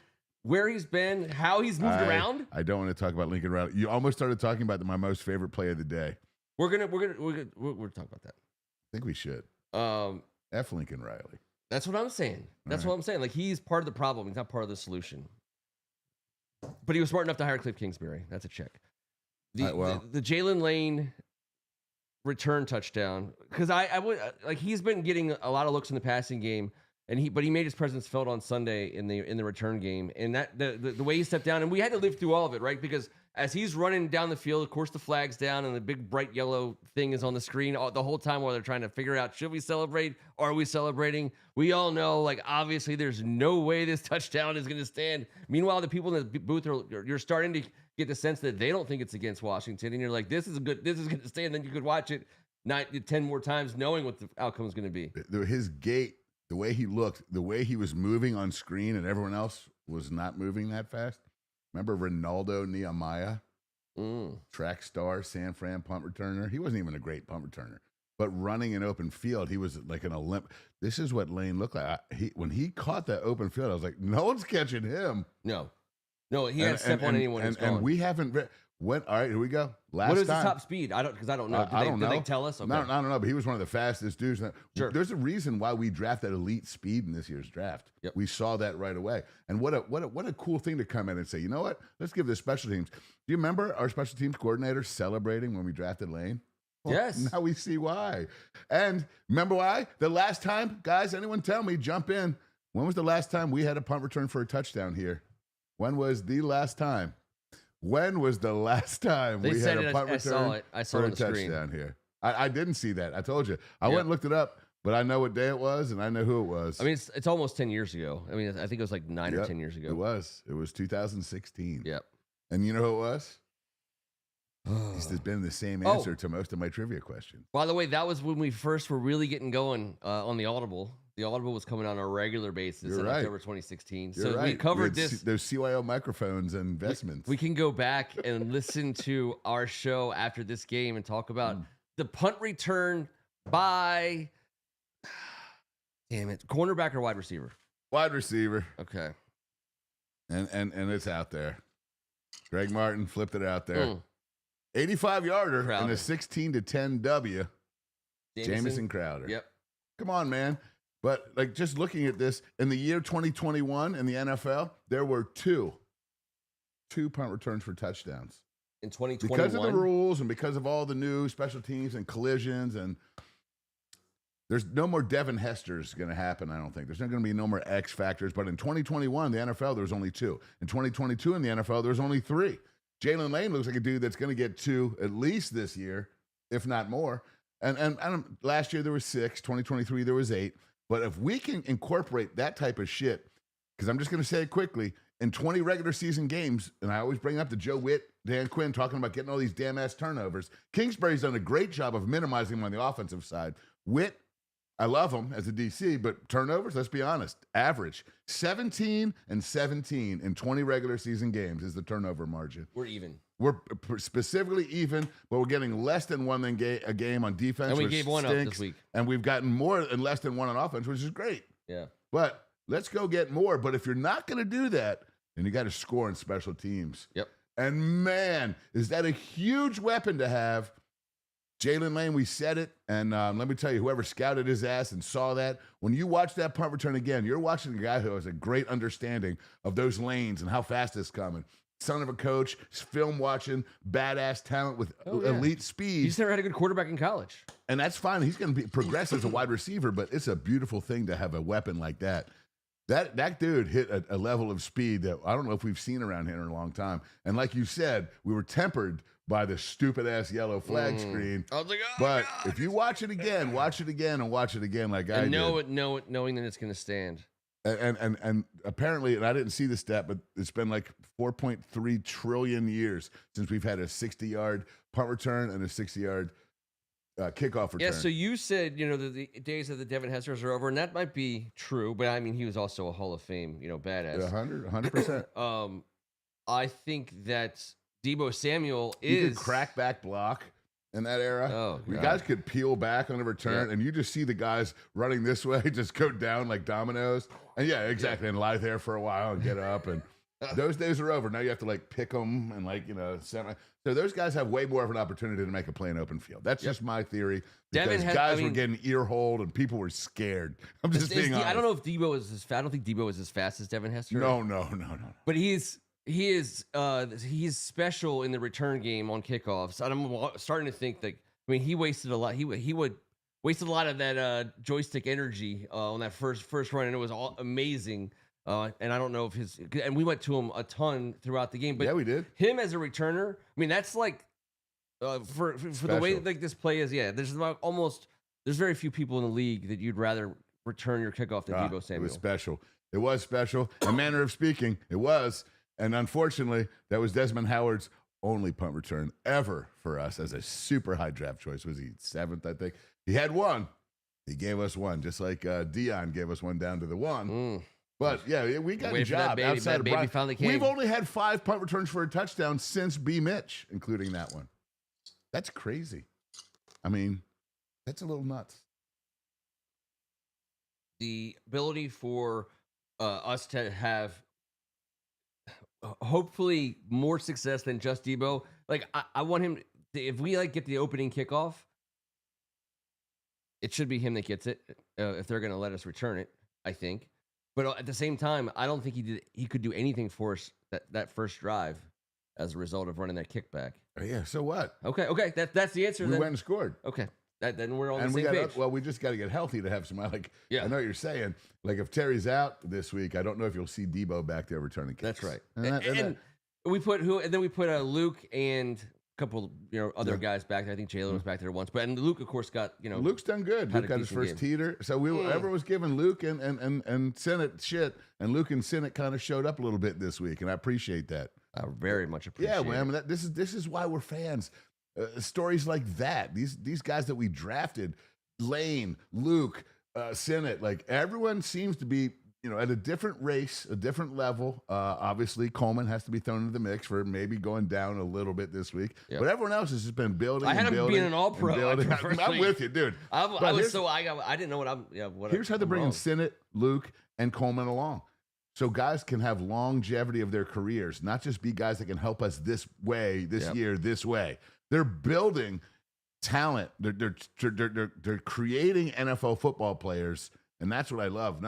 Where he's been, how he's moved around. I don't want to talk about Lincoln Riley. You almost started talking about my most favorite play of the day. We're gonna talk about that. I think we should. F Lincoln Riley. That's what I'm saying. What I'm saying. Like, he's part of the problem. He's not part of the solution. But he was smart enough to hire Cliff Kingsbury. That's a check. The Jalen Lane return touchdown, because I would he's been getting a lot of looks in the passing game. But he made his presence felt on Sunday in the return game, and that the way he stepped down, and we had to live through all of it, right? Because as he's running down the field, of course the flag's down, and the big bright yellow thing is on the screen the whole time while they're trying to figure out, should we celebrate? Are we celebrating? We all know, obviously there's no way this touchdown is going to stand. Meanwhile, the people in the booth you're starting to get the sense that they don't think it's against Washington, and you're like, this is going to stand. Then you could watch it 10 more times, knowing what the outcome is going to be. His gait. The way he looked, the way he was moving on screen, and everyone else was not moving that fast. Remember Ronaldo Nehemiah? Track star, San Fran punt returner. He wasn't even a great punt returner. But running an open field, he was like an Olymp. This is what Lane looked like. When he caught that open field, I was like, no one's catching him. No, he had to step on anyone. And we haven't... All right, here we go. What is his top speed? I don't know. Did they tell us? Okay. No, I don't know. But he was one of the fastest dudes. Sure. There's a reason why we drafted elite speed in this year's draft. Yep. We saw that right away. And what a cool thing to come in and say, you know what? Let's give this special teams. Do you remember our special teams coordinator celebrating when we drafted Lane? Well, yes. Now we see why. And remember why? The last time, guys, anyone tell me, jump in. When was the last time we had a punt return for a touchdown here? When was the last time? When was the last time we had a punt return for a touchdown here? I didn't see that. I told you. I went and looked it up, but I know what day it was, and I know who it was. I mean, it's almost 10 years ago. I mean, I think it was like 9 or 10 years ago. It was 2016. Yep. And you know who it was? He's been the same answer to most of my trivia questions. By the way, that was when we first were really getting going on the Audible. The Audible was coming on a regular basis in October 2016. You're so right. we covered this. Those CYO microphones and investments. We can go back and listen to our show after this game and talk about the punt return by, damn it, cornerback or wide receiver? Wide receiver. Okay. And it's out there. Greg Martin flipped it out there. 85-yarder and a 16-10 W. Jamison Crowder. Yep. Come on, man. But like just looking at this, in the year 2021 in the NFL, there were two punt returns for touchdowns. In 2021? Because of the rules and because of all the new special teams and collisions, and there's no more Devin Hester's going to happen, I don't think. There's not going to be no more X factors. But in 2021, the NFL, there was only 2. In 2022 in the NFL, there was only 3. Jalen Lane looks like a dude that's going to get 2 at least this year, if not more. And last year there was 6. 2023 there was 8. But if we can incorporate that type of shit, because I'm just going to say it quickly, in 20 regular season games, and I always bring up the Joe Witt, Dan Quinn talking about getting all these damn ass turnovers. Kingsbury's done a great job of minimizing them on the offensive side. Witt, I love him as a DC, but turnovers, let's be honest, average 17 and 17 in 20 regular season games is the turnover margin. We're even. We're specifically even, but we're getting less than one a game on defense. And we gave one up this week. And we've gotten more and less than one on offense, which is great. Yeah. But let's go get more. But if you're not going to do that, then you got to score in special teams. Yep. And man, is that a huge weapon to have. Jalen Lane, we said it. And let me tell you, whoever scouted his ass and saw that, when you watch that punt return again, you're watching a guy who has a great understanding of those lanes and how fast it's coming. Son of a coach, film watching, badass talent with elite speed. He's never had a good quarterback in college. And that's fine. He's going to progress as a wide receiver, but it's a beautiful thing to have a weapon like that. That dude hit a level of speed that I don't know if we've seen around here in a long time. And like you said, we were tempered by the stupid-ass yellow flag screen. I was like, oh, but God. if you watch it again, watch it again like I did. Knowing that it's going to stand. And apparently, and I didn't see the stat, but it's been like 4.3 trillion years since we've had a 60-yard punt return and a 60-yard kickoff return. Yeah, so you said, the days of the Devin Hesters are over, and that might be true, but I mean, he was also a Hall of Fame, badass. 100%. I think that Deebo Samuel You could crack back block in that era. Oh, you guys could peel back on a return, and you just see the guys running this way just go down like dominoes. And yeah, exactly, and lie there for a while and get up. And those days are over. Now you have to pick them and semi. So those guys have way more of an opportunity to make a play in open field. That's just my theory. Because guys were getting ear-holed and people were scared. I'm just being honest. I don't know if Deebo is as fast. I don't think Deebo is as fast as Devin Hester. No. But he's special in the return game on kickoffs. I'm starting to think that. I mean, he wasted a lot. He would wasted a lot of that joystick energy on that first run, and it was all amazing. And I don't know if and we went to him a ton throughout the game. But yeah, we did. Him as a returner. I mean, that's like for the way this play is. Yeah, there's very few people in the league that you'd rather return your kickoff than Deebo Samuel. It was special. It was special. A manner of speaking, it was. And unfortunately, that was Desmond Howard's only punt return ever for us as a super high draft choice. Was he 7th, I think? He had one. He gave us one, just like Dion gave us one down to the 1. But, yeah, we got a job outside of Brian. We've only had 5 punt returns for a touchdown since B. Mitch, including that one. That's crazy. I mean, that's a little nuts. The ability for us to have hopefully more success than just Deebo. I want him to, if we get the opening kickoff, it should be him that gets it if they're going to let us return it, I think. But at the same time, I don't think he could do anything for us that first drive as a result of running that kickback. Yeah, so what? Okay, that's the answer. We went and scored. Okay, then we're on the same page. Well, we just got to get healthy to have some. I know what you're saying. If Terry's out this week, I don't know if you'll see Deebo back there returning kicks. That's right. And we put Luke and a couple other guys back there. I think Jalen was back there once, and Luke of course got Luke's done good. Luke got his first teeter, so everyone was giving Luke and Sinnott shit, and Luke and Sinnott kind of showed up a little bit this week, and I appreciate that. I very much appreciate. Yeah, man. This is why we're fans. Stories like that. These guys that we drafted, Lane, Luke, Senate, like everyone seems to be, at a different race, a different level. Obviously, Coleman has to be thrown into the mix for maybe going down a little bit this week. Yep. But everyone else has just been building. I had him being an all-pro. I'm with you, dude. I didn't know what I'm. Yeah, what here's how they're bringing Senate, Luke, and Coleman along. So guys can have longevity of their careers, not just be guys that can help us this way, this year, this way. They're building talent. They're creating NFL football players, and that's what I love.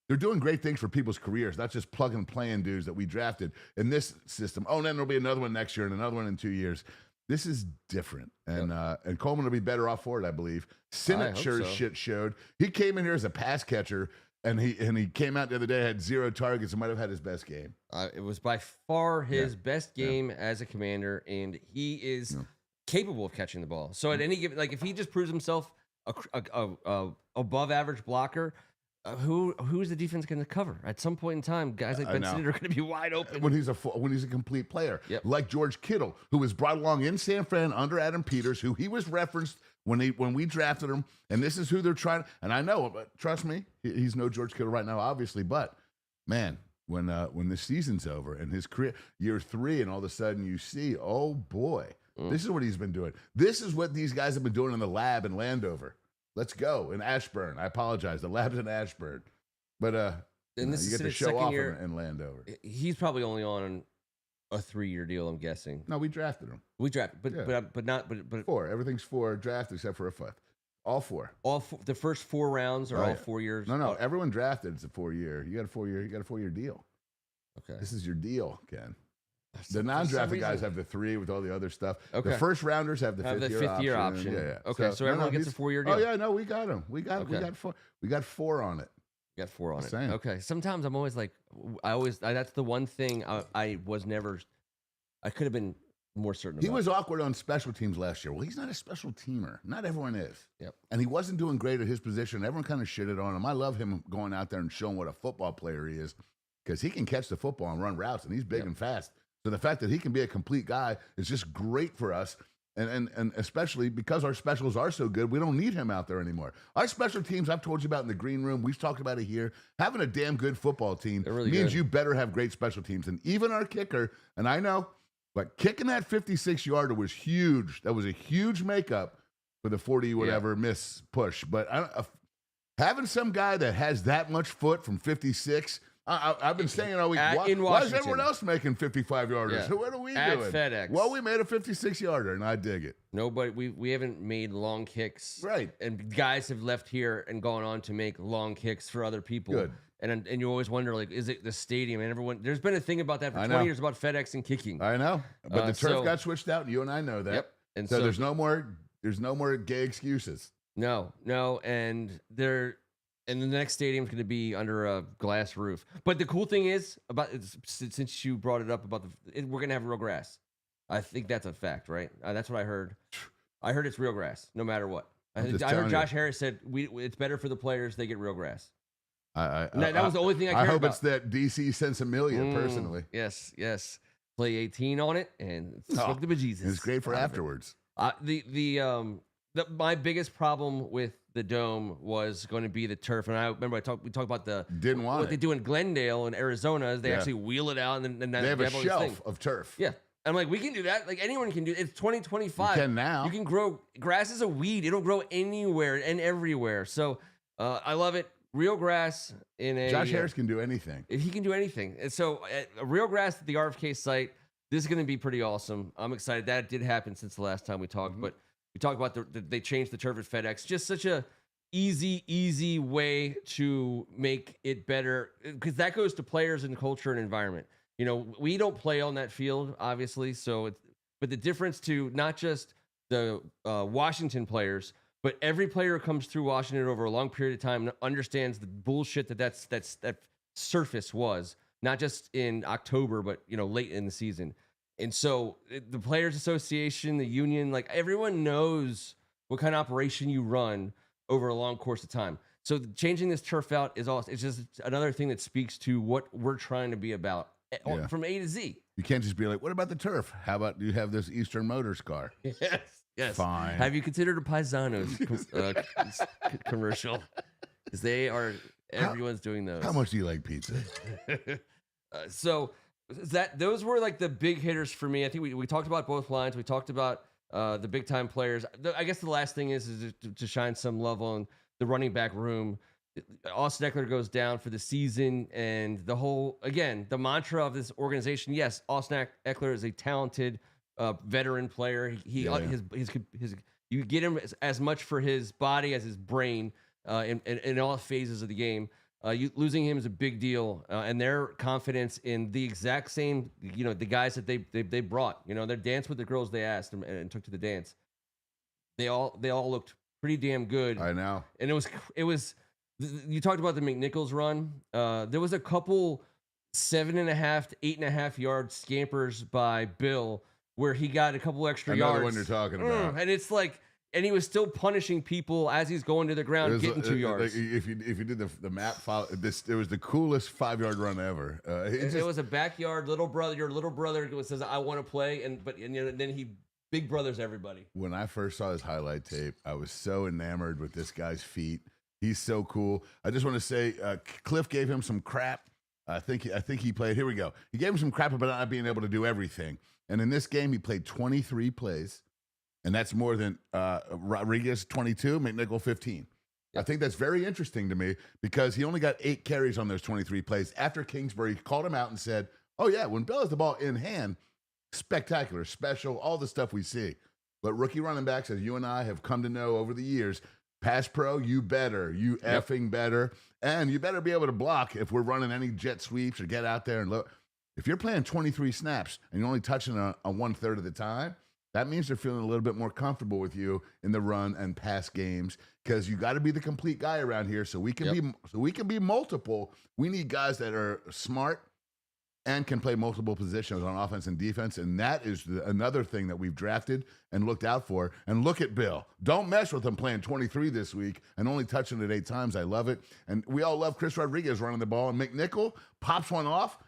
They're doing great things for people's careers, not just plug and playing dudes that we drafted in this system. Oh, and then there'll be another one next year and another one in 2 years. This is different, and Coleman will be better off for it, I believe. Senate shit showed. He came in here as a pass catcher, and he came out the other day, had 0 targets, and might have had his best game. It was by far his best game as a Commander, and he is capable of catching the ball. So at any given, like if he just proves himself a above average blocker, who's the defense going to cover? At some point in time, guys like Ben Sinnott are going to be wide open when he's a complete player, like George Kittle, who was brought along in San Fran under Adam Peters, who he was referenced when we drafted him, and this is who they're trying. And I know, but trust me, he's no George Kittle right now, obviously. But man, when the season's over and his career year 3, and all of a sudden you see, oh boy, this is what he's been doing. This is what these guys have been doing in the lab in Landover. Let's go. In Ashburn. I apologize. The lab's in Ashburn. But and this you is get to show off in Landover. He's probably only on a 3-year deal, I'm guessing. No, we drafted him. We drafted, but 4. Everything's 4 drafted except for a 5th. All 4. The first 4 rounds are all 4 years. No. Everyone drafted. It's a 4-year. You got a 4-year deal. Okay. This is your deal, Ken. The non-drafted guys have the 3 with all the other stuff. Okay. The first rounders have the 5th year option. Yeah. Okay, so everyone gets a 4-year deal. Oh yeah, no, we got him. We got 4. We got 4 on it. You got 4 on it. Okay. Sometimes I'm always like, that's the one thing I could have been more certain about. He was awkward on special teams last year. Well, he's not a special teamer. Not everyone is. Yep. And he wasn't doing great at his position. Everyone kind of shitted on him. I love him going out there and showing what a football player he is, because he can catch the football and run routes, and he's big and fast. So the fact that he can be a complete guy is just great for us. And especially because our specials are so good, we don't need him out there anymore. Our special teams, I've told you about in the green room, we've talked about it here, having a damn good football team really means good. You better have great special teams. And even our kicker, and I know, but kicking that 56-yarder was huge. That was a huge makeup for the 40-whatever miss push. But having some guy that has that much foot from 56, I've been saying all week, why is everyone else making 55-yarders? Yeah. What are we doing? FedEx. Well, we made a 56-yarder, and I dig it. Nobody, we haven't made long kicks. Right. And guys have left here and gone on to make long kicks for other people. Good. And you always wonder, like, is it the stadium? And everyone, there's been a thing about that for 20 years about FedEx and kicking. I know. But the turf got switched out, and you and I know that. Yep. And so there's no more gay excuses. No. And the next stadium's going to be under a glass roof. But the cool thing is, since you brought it up about we're going to have real grass. I think that's a fact, right? That's what I heard. I heard it's real grass, no matter what. I heard Josh Harris said it's better for the players, they get real grass. That was the only thing I cared about. I hope it's that DC Sensimilia, personally. Yes. Play 18 on it and smoke the bejesus. It's great for afterwards. My biggest problem with the dome was going to be the turf, and I remember we talked about what they do in Glendale in Arizona is they actually wheel it out and then they have a shelf of turf. Yeah, I'm like, we can do that. Like anyone can do it. It's 2025. You can now. You can grow grass is a weed. It'll grow anywhere and everywhere. So I love it. Real grass in a Josh Harris can do anything. He can do anything. And so real grass at the RFK site. This is going to be pretty awesome. I'm excited. That did happen since the last time we talked, but. We talked about they changed the turf at FedEx. Just such a easy way to make it better, because that goes to players and culture and environment. You know, we don't play on that field, obviously. But the difference to not just the Washington players, but every player who comes through Washington over a long period of time understands the bullshit that surface was, not just in October, but late in the season. And so the Players Association, the union, like everyone knows what kind of operation you run over a long course of time. So changing this turf out it's just another thing that speaks to what we're trying to be about from A to Z. You can't just be like, what about the turf? How about you have this Eastern Motors car? Yes. Fine. Have you considered a Paisanos commercial? They are. Everyone's doing those. How much do you like pizza? So those were like the big hitters for me. I think we talked about both lines. We talked about the big time players. I guess the last thing is to shine some love on the running back room. Austin Eckler goes down for the season, and the mantra of this organization. Yes, Austin Eckler is a talented veteran player. You get him as much for his body as his brain in all phases of the game. Losing him is a big deal, and their confidence in the exact same, the guys that they brought, their dance with the girls they asked and took to the dance. They all looked pretty damn good. I know, and it was. You talked about the McNichols run. There was a couple 7.5 to 8.5 yard scampers by Bill where he got a couple extra yards. Another one you're talking about, and it's like. And he was still punishing people as he's going to the ground, getting 2 yards. Like if you did the map follow, it was the coolest 5-yard run ever. It was a backyard little brother. Your little brother says, "I want to play," and then he big brothers everybody. When I first saw his highlight tape, I was so enamored with this guy's feet. He's so cool. I just want to say, Cliff gave him some crap. I think he played. Here we go. He gave him some crap about not being able to do everything. And in this game, he played 23 plays. And that's more than Rodriguez 22, McNichol 15. Yep. I think that's very interesting to me because he only got 8 carries on those 23 plays. After Kingsbury called him out and said, oh, yeah, when Bill has the ball in hand, spectacular, special, all the stuff we see. But rookie running backs, as you and I have come to know over the years, pass pro, you effing better. And you better be able to block if we're running any jet sweeps or get out there and look. If you're playing 23 snaps and you're only touching on 1/3 of the time, that means they're feeling a little bit more comfortable with you in the run and pass games because you got to be the complete guy around here. So we can be multiple. We need guys that are smart and can play multiple positions on offense and defense, and that is another thing that we've drafted and looked out for. And look at Bill. Don't mess with him playing 23 this week and only touching it 8 times. I love it. And we all love Chris Rodriguez running the ball, and McNichol pops one off.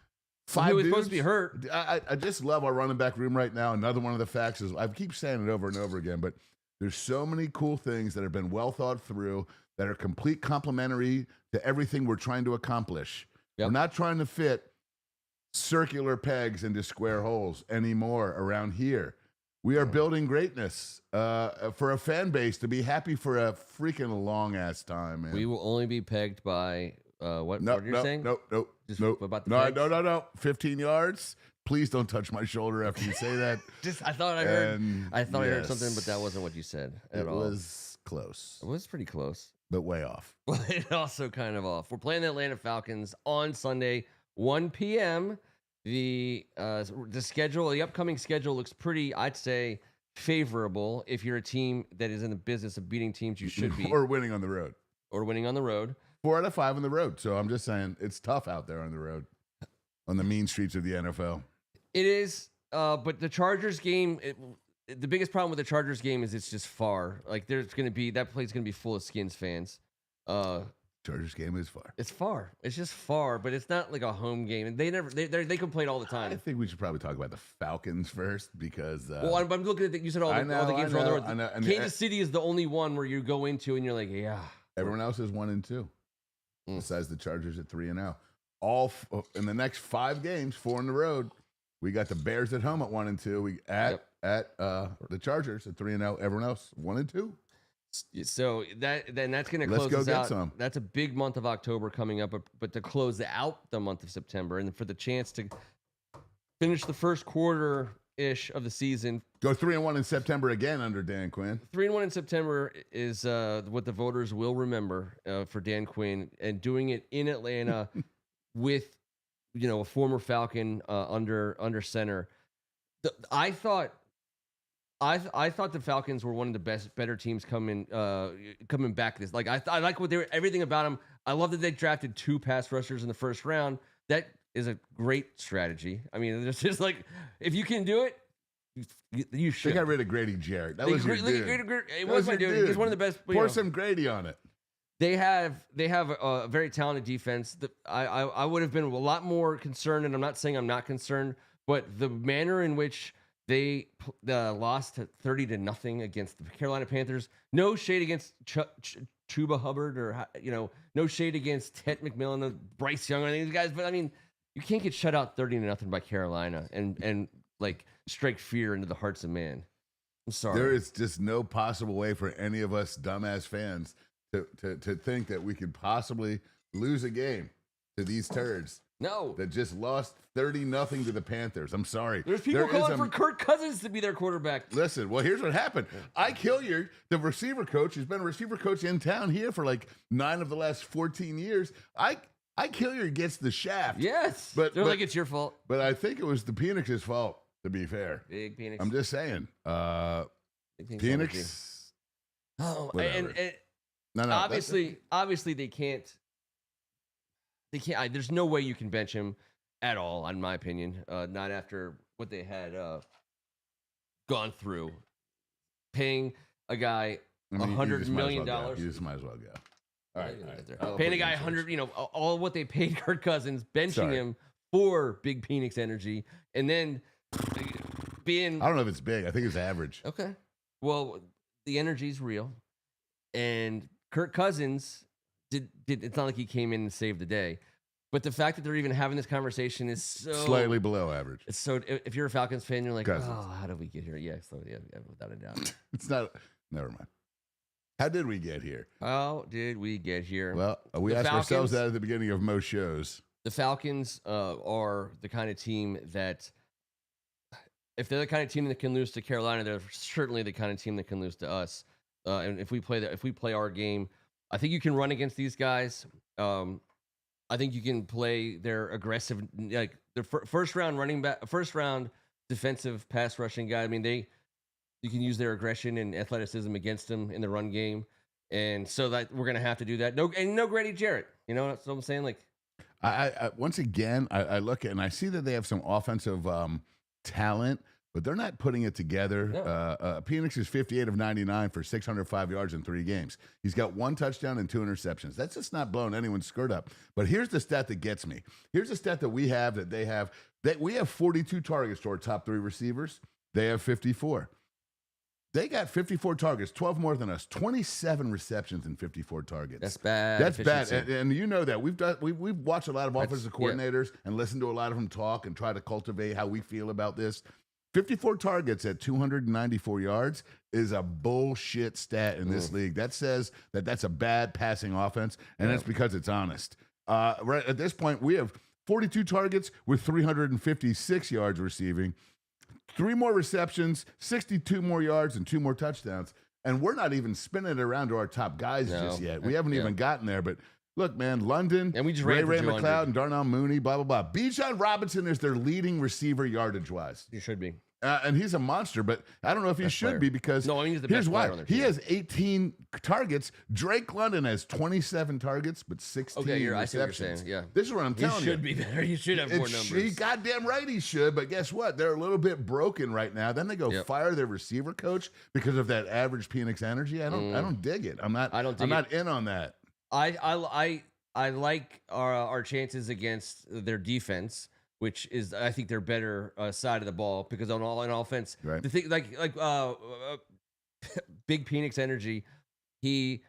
5 he was dudes. Supposed to be hurt. I just love our running back room right now. Another one of the facts is, I keep saying it over and over again, but there's so many cool things that have been well thought through that are complete complementary to everything we're trying to accomplish. Yep. We're not trying to fit circular pegs into square holes anymore around here. We are building greatness for a fan base to be happy for a freaking long-ass time, man. We will only be pegged by... what you're saying? Nope. About the No. 15 yards. Please don't touch my shoulder after you say that. I thought I heard something, but that wasn't what you said at all. It was close. It was pretty close. But way off. But also kind of off. We're playing the Atlanta Falcons on Sunday, 1 p.m. The schedule, the upcoming schedule looks pretty, I'd say, favorable if you're a team that is in the business of beating teams you should be. Or winning on the road. 4 out of 5 on the road. So I'm just saying it's tough out there on the road, on the mean streets of the NFL. It is, but the Chargers game, the biggest problem with the Chargers game is it's just far. Like that play's going to be full of Skins fans. Chargers game is far. It's far. It's just far, but it's not like a home game. And they complain all the time. I think we should probably talk about the Falcons first because. I'm looking at you said all the games are on the road. I know. Kansas City is the only one where you go into and you're like, yeah. Everyone else is 1 and 2. Besides the Chargers at 3-0. All in the next 5 games, 4 on the road. We got the Bears at home at 1 and 2. We at the Chargers at 3-0. Everyone else 1 and 2. So that's going to close us out. Some. That's a big month of October coming up, but to close out the month of September and for the chance to finish the first quarter-ish of the season. Go 3-1 in September again under Dan Quinn. 3-1 in September is what the voters will remember for Dan Quinn, and doing it in Atlanta with a former Falcon under center. I thought the Falcons were one of the better teams coming back. This I like what everything about them. I love that they drafted 2 pass rushers in the first round. That is a great strategy. I mean, it's just like if you can do it. You should. They got rid of Grady Jarrett. That was your dude. It was my dude. He's one of the best. Pour some Grady on it. They have a very talented defense. I would have been a lot more concerned, and I'm not saying I'm not concerned, but the manner in which they lost 30-0 against the Carolina Panthers. No shade against Chuba Hubbard or, no shade against Ted McMillan or Bryce Young or any of these guys, but I mean, you can't get shut out 30-0 by Carolina and like strike fear into the hearts of man. I'm sorry. There is just no possible way for any of us dumbass fans to think that we could possibly lose a game to these turds. No. That just lost 30-0 to the Panthers. I'm sorry. There's people calling for Kirk Cousins to be their quarterback. Listen, well, here's what happened. Ike Hilliard, the receiver coach, has been a receiver coach in town here for like 9 of the last 14 years. Ike Hilliard gets the shaft. Yes. But like it's your fault. But I think it was the Penix's fault, to be fair. Big Penix. I'm just saying. Penix. Oh, whatever. and no, obviously they can't. There's no way you can bench him at all, in my opinion. Not after what they had gone through, paying a guy $100 million. You just might as well go. All right. Paying a guy 100. All what they paid Kirk Cousins, benching him for big Penix energy, and then being. I don't know if it's big. I think it's average. Okay. Well, the energy's real, and Kirk Cousins. It's not like he came in and saved the day, but the fact that they're even having this conversation is so slightly below average. It's so. If you're a Falcons fan, you're like, Cousins. Oh, how did we get here? Yeah, without a doubt. It's not. Never mind. How did we get here? How did we get here? Well, we asked ourselves that at the beginning of most shows. The Falcons are the kind of team that, if they're the kind of team that can lose to Carolina, they're certainly the kind of team that can lose to us. And if we play our game. I think you can run against these guys. I think you can play their aggressive, like the first round defensive pass rushing guy. I mean, you can use their aggression and athleticism against them in the run game, and so that we're gonna have to do that. No Grady Jarrett. That's what I'm saying. Like, I once again, I look at and I see that they have some offensive talent. But they're not putting it together. No. Penix is 58 of 99 for 605 yards in 3 games. He's got 1 touchdown and 2 interceptions. That's just not blowing anyone's skirt up. But here's the stat that gets me. Here's the stat that we have that they have. That we have 42 targets to our top 3 receivers. They have 54. They got 54 targets, 12 more than us. 27 receptions and 54 targets. That's bad. That's bad. And you know that. We've watched a lot of offensive coordinators and listened to a lot of them talk and try to cultivate how we feel about this. 54 targets at 294 yards is a bullshit stat in this league. That says that that's a bad passing offense, and that's because it's honest. Right at this point, we have 42 targets with 356 yards receiving, 3 more receptions, 62 more yards, and 2 more touchdowns. And we're not even spinning it around to our top guys just yet. We haven't even gotten there, but look, man, London, and we just Ray McLeod, and Darnell Mooney, blah, blah, blah. Bijan Robinson is their leading receiver yardage-wise. He should be. And he's a monster, but I don't know if he should be because here's why. He has 18 targets. Drake London has 27 targets, but 16 receptions. I see what you're saying. Yeah. This is what I'm telling you. He should be better. He should have more numbers. He goddamn right he should, but guess what? They're a little bit broken right now. Then they go fire their receiver coach because of that average Penix energy. I don't dig it. I'm not in on that. I like our chances against their defense, which is, I think, their better side of the ball because on offense, the thing like big Penix energy, he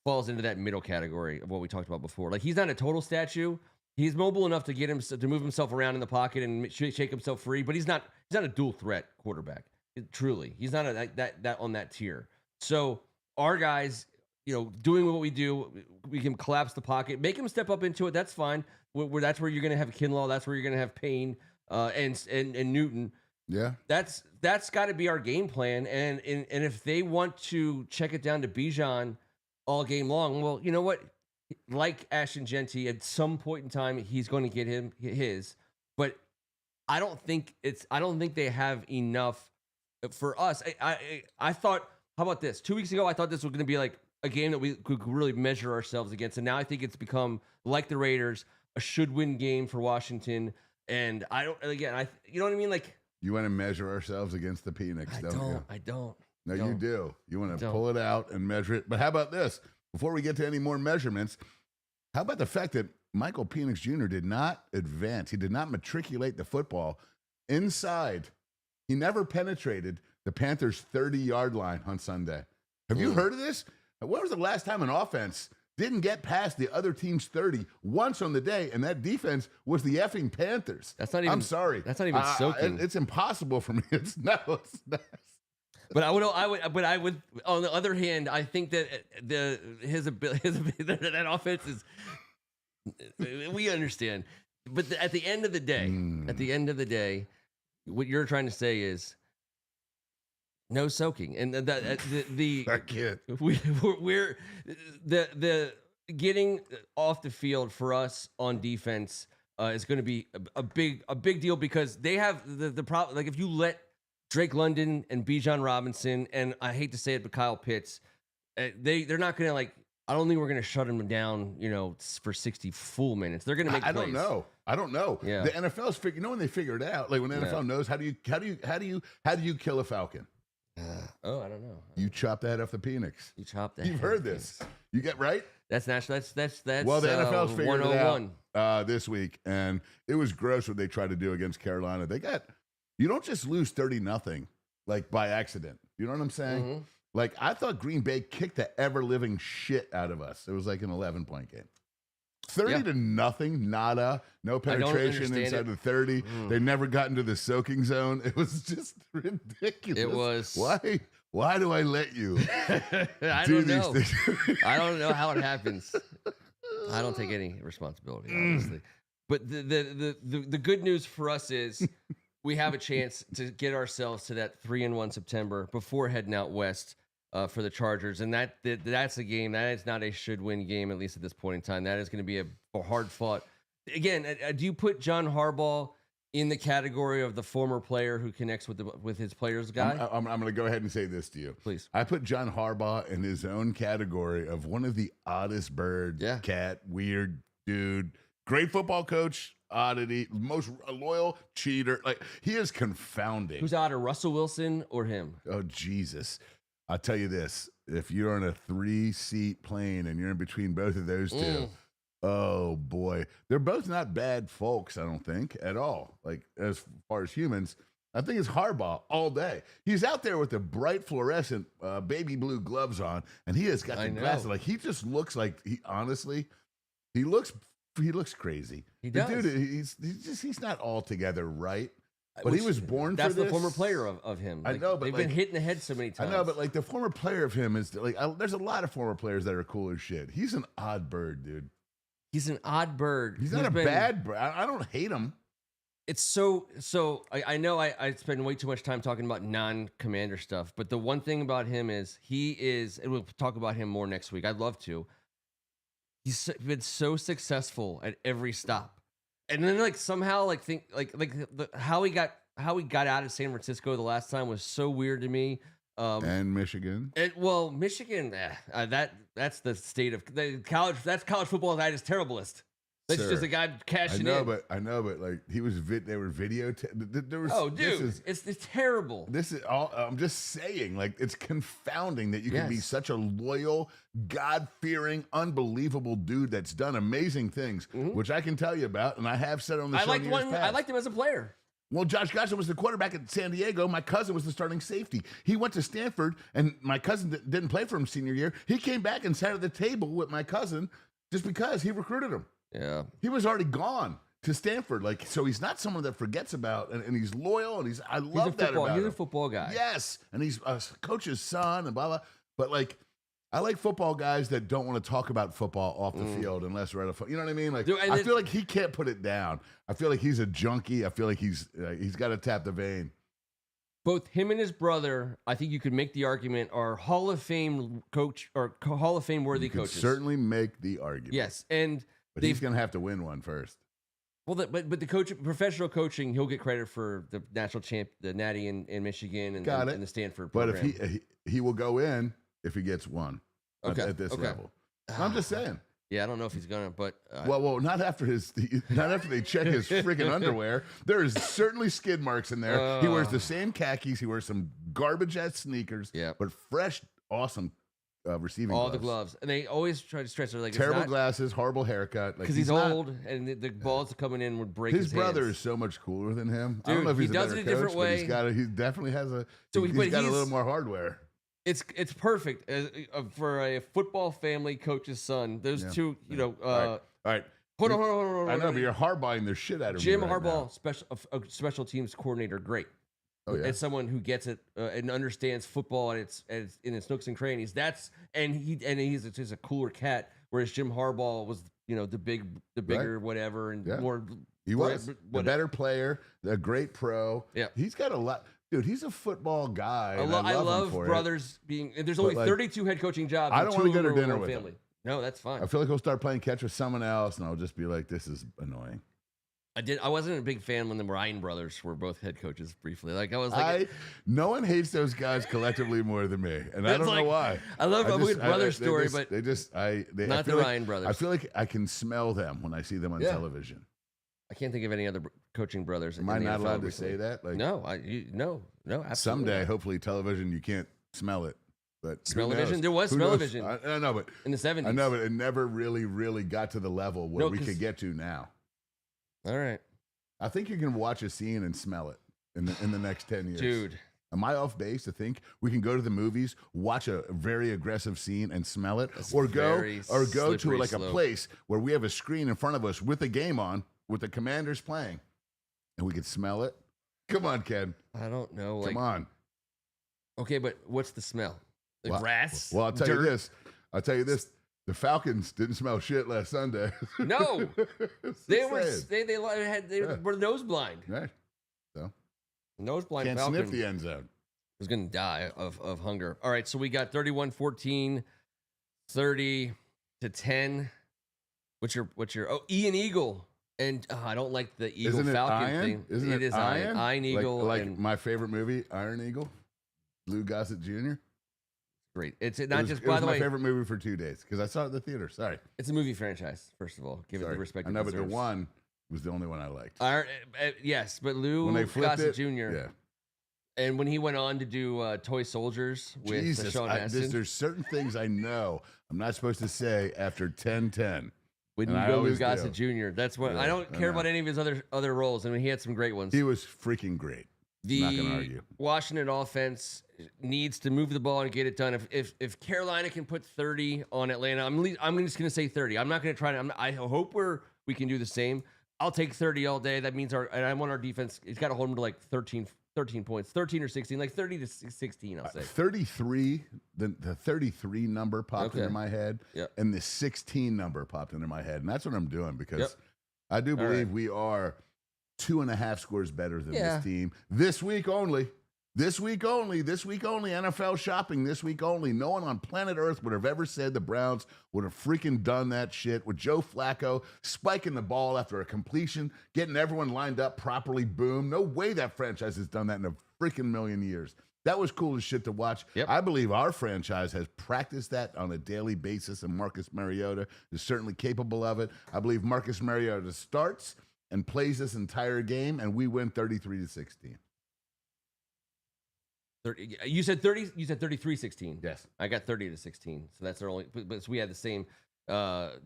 falls into that middle category of what we talked about before. Like, he's not a total statue. He's mobile enough to get him to move himself around in the pocket and shake himself free, but he's not a dual threat quarterback. Truly, he's not that on that tier. So our guys, doing what we do, we can collapse the pocket, make him step up into it. That's fine. That's where you're going to have Kinlaw. That's where you're going to have Payne and Newton. Yeah, that's got to be our game plan. And if they want to check it down to Bijan all game long, well, you know what? Like Ashton Genty, at some point in time, he's going to get his. But I don't think they have enough for us. I thought, how about this? 2 weeks ago, I thought this was going to be like a game that we could really measure ourselves against. And now I think it's become, like the Raiders, a should-win game for Washington. And you know what I mean? Like, you want to measure ourselves against the Penix, don't you? I don't. No, you do. You want to pull it out and measure it. But how about this? Before we get to any more measurements, how about the fact that Michael Penix Jr. did not advance? He did not matriculate the football inside. He never penetrated the Panthers' 30-yard line on Sunday. Have you heard of this? When was the last time an offense didn't get past the other team's 30 once on the day, and that defense was the effing Panthers? That's not even. I'm sorry. That's not even soaking. It's impossible for me. It's not. But I would. On the other hand, I think that his ability, that offense is. We understand, but at the end of the day, what you're trying to say is no soaking, and I can't. We're the getting off the field for us on defense is going to be a big deal, because they have the problem. Like, if you let Drake London and Bijan Robinson, and I hate to say it, but Kyle Pitts, they're not going to, like, I don't think we're going to shut them down, for 60 full minutes. They're going to make plays. I don't know. Yeah. The NFL's when they figure it out, like when the NFL knows how do you kill a falcon? I don't know. You chop that off the Phoenix. You chop that. You've heard this. You get right? That's national. That's well, the NFL's figured it 101 out this week, and it was gross what they tried to do against Carolina. You don't just lose 30-0 like by accident. You know what I'm saying? Mm-hmm. Like, I thought Green Bay kicked the ever-living shit out of us. It was like an 11-point game. 30-0, nada, no penetration inside the 30. They never got into the soaking zone. It was just ridiculous. It was. Why do I let you I do don't these know. things? I don't know how it happens. I don't take any responsibility, honestly. But the good news for us is we have a chance to get ourselves to that 3-1 September before heading out west for the Chargers, and that's a game that is not a should-win game, at least at this point in time. That is going to be a hard-fought. Again, do you put John Harbaugh in the category of the former player who connects with his players guy? I'm going to go ahead and say this to you. Please. I put John Harbaugh in his own category of one of the oddest birds, cat, weird dude, great football coach, oddity, most loyal cheater. Like, he is confounding. Who's odder, Russell Wilson or him? Oh, Jesus. I'll tell you this. If you're on a 3-seat plane and you're in between both of those two, oh, boy. They're both not bad folks, I don't think, at all. Like, as far as humans, I think it's Harbaugh all day. He's out there with the bright fluorescent baby blue gloves on, and he has got the glasses. Like, he just looks like, he looks crazy. He does. The dude, he's not altogether right. But he was born for this. That's the former player of him. I know, but they've been hit in the head so many times. I know, but like the former player of him is like, there's a lot of former players that are cool as shit. He's an odd bird, dude. He's an odd bird. He's not a bad bird. I don't hate him. It's so. I know I spend way too much time talking about non-commander stuff, but the one thing about him is and we'll talk about him more next week. I'd love to. He's been so successful at every stop. And then, like, somehow, like, how he got out of San Francisco the last time was so weird to me. And Michigan. Michigan, that's the state of the college. That's college football at its terriblest. That's just a guy cashing in. I know, but like they were video. There was. It's terrible. This is all. I'm just saying, like, it's confounding that you can be such a loyal, God-fearing, unbelievable dude that's done amazing things, which I can tell you about, and I have said on the show. I liked him as a player. Well, Josh Gosselin was the quarterback at San Diego. My cousin was the starting safety. He went to Stanford, and my cousin didn't play for him senior year. He came back and sat at the table with my cousin just because he recruited him. Yeah. He was already gone to Stanford. Like, so he's not someone that forgets about, and he's loyal, and I love that about him. He's a football guy. Yes. And he's a coach's son and blah, blah. But, like, I like football guys that don't want to talk about football off the field unless we're at a, you know what I mean? Like, I feel like he can't put it down. I feel like he's a junkie. I feel like he's got to tap the vein. Both him and his brother, I think you could make the argument, are Hall of Fame coach or Hall of Fame worthy coaches. Certainly make the argument. Yes, but he's going to have to win one first. Well, but the professional coaching, he'll get credit for the national champ, the Natty in Michigan, and the Stanford program. But if he will go in if he gets one at this level. I'm just saying. Yeah, I don't know if he's gonna, but well, not after they check his freaking underwear. There is certainly skid marks in there. He wears the same khakis. He wears some garbage ass sneakers. Yeah, but fresh, awesome receiving all gloves. the gloves, and they always try to stress. They're like terrible glasses, horrible haircut. Because he's old, and the balls coming in would break his brother hands. Is so much cooler than him. Dude, I don't know if he he's does a it better a different coach, way. But he definitely has a. So he's got a little more hardware. It's perfect for a football family coach's son. Those two, All right. Hold on. I know, but you're hardballing their shit out of Jim me right Harbaugh, now. special teams coordinator, great. Oh, yeah. As someone who gets it and understands football and it's in its nooks and crannies. He's just a cooler cat. Whereas Jim Harbaugh was, the bigger whatever and more. He was the better player, the great pro. Yeah, he's got a lot. Dude, he's a football guy. I love him for brothers being. There's only 32 head coaching jobs. I don't want to go to dinner with family. him. No, that's fine. I feel like he'll start playing catch with someone else, and I'll just be like, "This is annoying." I wasn't a big fan when the Ryan brothers were both head coaches briefly. Like I was like, no one hates those guys collectively more than me, and I don't know why. I love a good brother story, but not the Ryan brothers. I feel like I can smell them when I see them on television. I can't think of any other coaching brothers. Am I not allowed to say that? Like, no, absolutely. Someday, hopefully, television you can't smell it. But smell-o-vision? There was smell-o-vision. I know, but in the 70s. I know, but it never really got to the level where we could get to now. All right. I think you can watch a scene and smell it in the next 10 years. Dude. Am I off base to think we can go to the movies, watch a very aggressive scene and smell it? Or go to like a place where we have a screen in front of us with a game on, with the Commanders playing, and we could smell it? Come on, Ken. I don't know. Come on. Okay, but what's the smell? Like rats? Well, I'll tell you this. The Falcons didn't smell shit last Sunday. No, they were nose blind. Right. So nose blind. Can't Falcon sniff the end zone. Was going to die of hunger. All right, so we got 31-14, 30-10. What's your Ian Eagle? And I don't like the Eagle Falcon thing. Isn't it Iron? Iron Eagle. Like my favorite movie, Iron Eagle, Lou Gossett Jr. Great. It was my favorite movie for 2 days because I saw it at the theater. Sorry. It's a movie franchise, first of all. Give it the respect I know, but the one was the only one I liked. Yes, but Lou Gossett Jr. Yeah. And when he went on to do Toy Soldiers with Sean Astin. There's certain things I know I'm not supposed to say after 10-10. When you go Lou Gossett Jr., that's what I don't care about any of his other roles. I mean, he had some great ones. He was freaking great. I'm not going to argue. Washington offense needs to move the ball and get it done. If Carolina can put 30 on Atlanta, I'm just going to say 30. I'm not going to try to. I hope we can do the same. I'll take 30 all day. That means and I want our defense. It's got to hold them to like 13 points, 13 or 16, like 30 to 16. I'll say 33. The 33 number popped into my head, and the 16 number popped into my head, and that's what I'm doing because I do believe we are 2.5 scores better than this team this week only. This week only. NFL shopping this week only. No one on planet Earth would have ever said the Browns would have freaking done that shit with Joe Flacco spiking the ball after a completion, getting everyone lined up properly. Boom. No way that franchise has done that in a freaking million years. That was cool as shit to watch. Yep. I believe our franchise has practiced that on a daily basis, and Marcus Mariota is certainly capable of it. I believe Marcus Mariota starts and plays this entire game, and we win 33-16. You said 30. You said 33-16. Yes, I got 30-16. So that's our only. But so we had the same.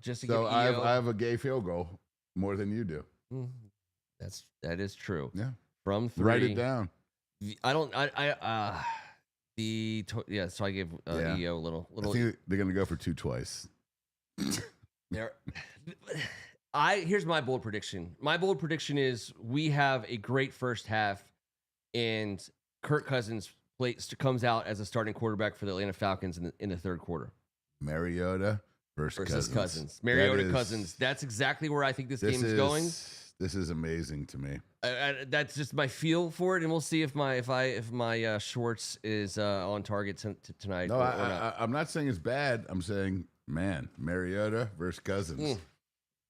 Just to so I have a gay field goal more than you do. That is true. Yeah, from 3. Write it down. I don't. So I gave EO a little. I think they're gonna go for 2 twice. Here's my bold prediction. My bold prediction is we have a great first half, and Kirk Cousins comes out as a starting quarterback for the Atlanta Falcons in the third quarter. Mariota versus Cousins. Mariota Cousins. That's exactly where I think this game is going. This is amazing to me. That's just my feel for it, and we'll see if my Schwartz is on target tonight. No, I'm not saying it's bad. I'm saying, man, Mariota versus Cousins.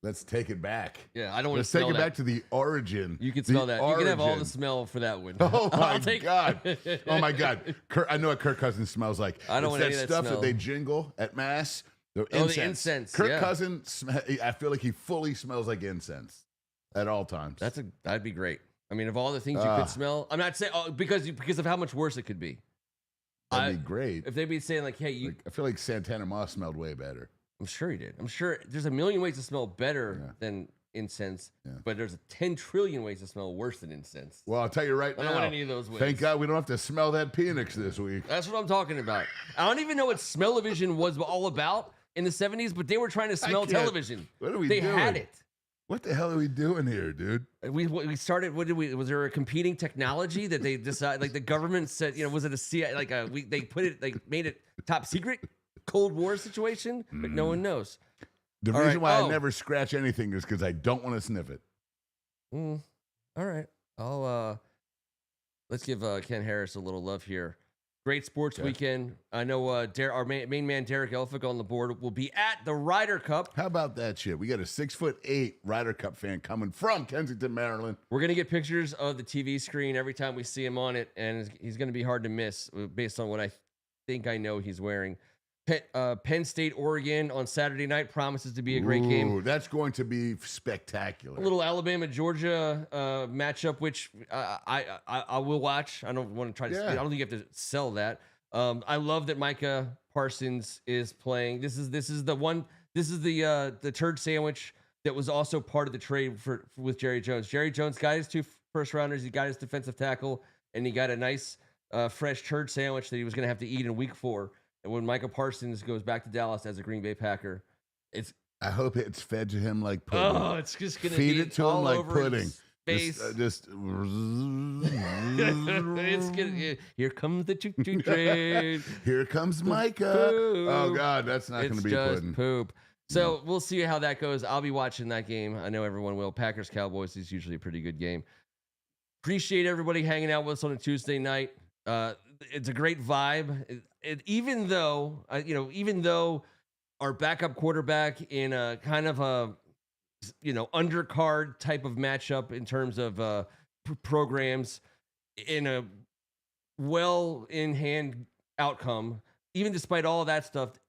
Let's take it back. Yeah, I don't want Let's to smell take it that. back to the origin. You can smell that. You can have all the smell for that one. Oh my God! Oh my God! I know what Kirk Cousins smells like. I don't want that any of that stuff smell. that they jingle at mass. The incense. Kirk Cousins. I feel like he fully smells like incense at all times. That'd be great. I mean, of all the things you could smell, I'm not saying because of how much worse it could be. That'd be great. If they'd be saying like, "Hey, I feel like Santana Moss smelled way better." I'm sure he did. I'm sure there's a million ways to smell better than incense, but there's 10 trillion ways to smell worse than incense. Well, I'll tell you right now. I don't want any of those ways. Thank God we don't have to smell that Penix this week. That's what I'm talking about. I don't even know what smell-o-vision was all about in the 70s, but they were trying to smell television. What are we doing? They had it. What the hell are we doing here, dude? We started. Was there a competing technology that they decided? Like the government said, was it a CIA? They put it, made it top secret, Cold War situation, but no one knows. The reason why I never scratch anything is because I don't want to sniff it. All right, let's give Ken Harris a little love here. Great sports weekend. I know our main man, Derek Elphick, on the board will be at the Ryder Cup. How about that shit? We got a 6'8" Ryder Cup fan coming from Kensington, Maryland. We're going to get pictures of the TV screen every time we see him on it, and he's going to be hard to miss based on what I think I know he's wearing. Penn State, Oregon on Saturday night promises to be a great game. That's going to be spectacular. A little Alabama, Georgia matchup, which I will watch. I don't want to try to. I don't think you have to sell that. I love that Micah Parsons is playing. This is the one. This is the turd sandwich that was also part of the trade with Jerry Jones. Jerry Jones got his 2 first rounders. He got his defensive tackle, and he got a nice fresh turd sandwich that he was going to have to eat in week 4. And when Micah Parsons goes back to Dallas as a Green Bay Packer, I hope it's fed to him like pudding. Oh, it's just gonna feed it to him like pudding. Face. Just it's gonna. Here comes the choo-choo train. Here comes Micah. Poop. Oh God, that's not going to be pudding. Poop. So we'll see how that goes. I'll be watching that game. I know everyone will. Packers Cowboys is usually a pretty good game. Appreciate everybody hanging out with us on a Tuesday night. It's a great vibe. Even though our backup quarterback in a kind of a undercard type of matchup in terms of programs in a well in hand outcome, even despite all of that stuff,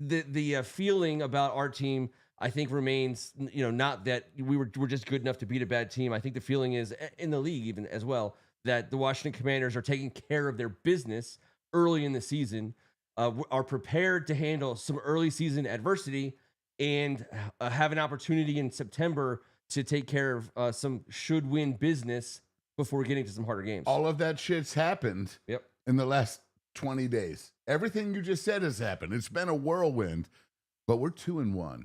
the feeling about our team, I think, remains, not that we're just good enough to beat a bad team. I think the feeling is in the league even as well, that the Washington Commanders are taking care of their business early in the season, are prepared to handle some early season adversity, and have an opportunity in September to take care of some should-win business before getting to some harder games. All of that shit's happened in the last 20 days. Everything you just said has happened. It's been a whirlwind, but we're 2-1.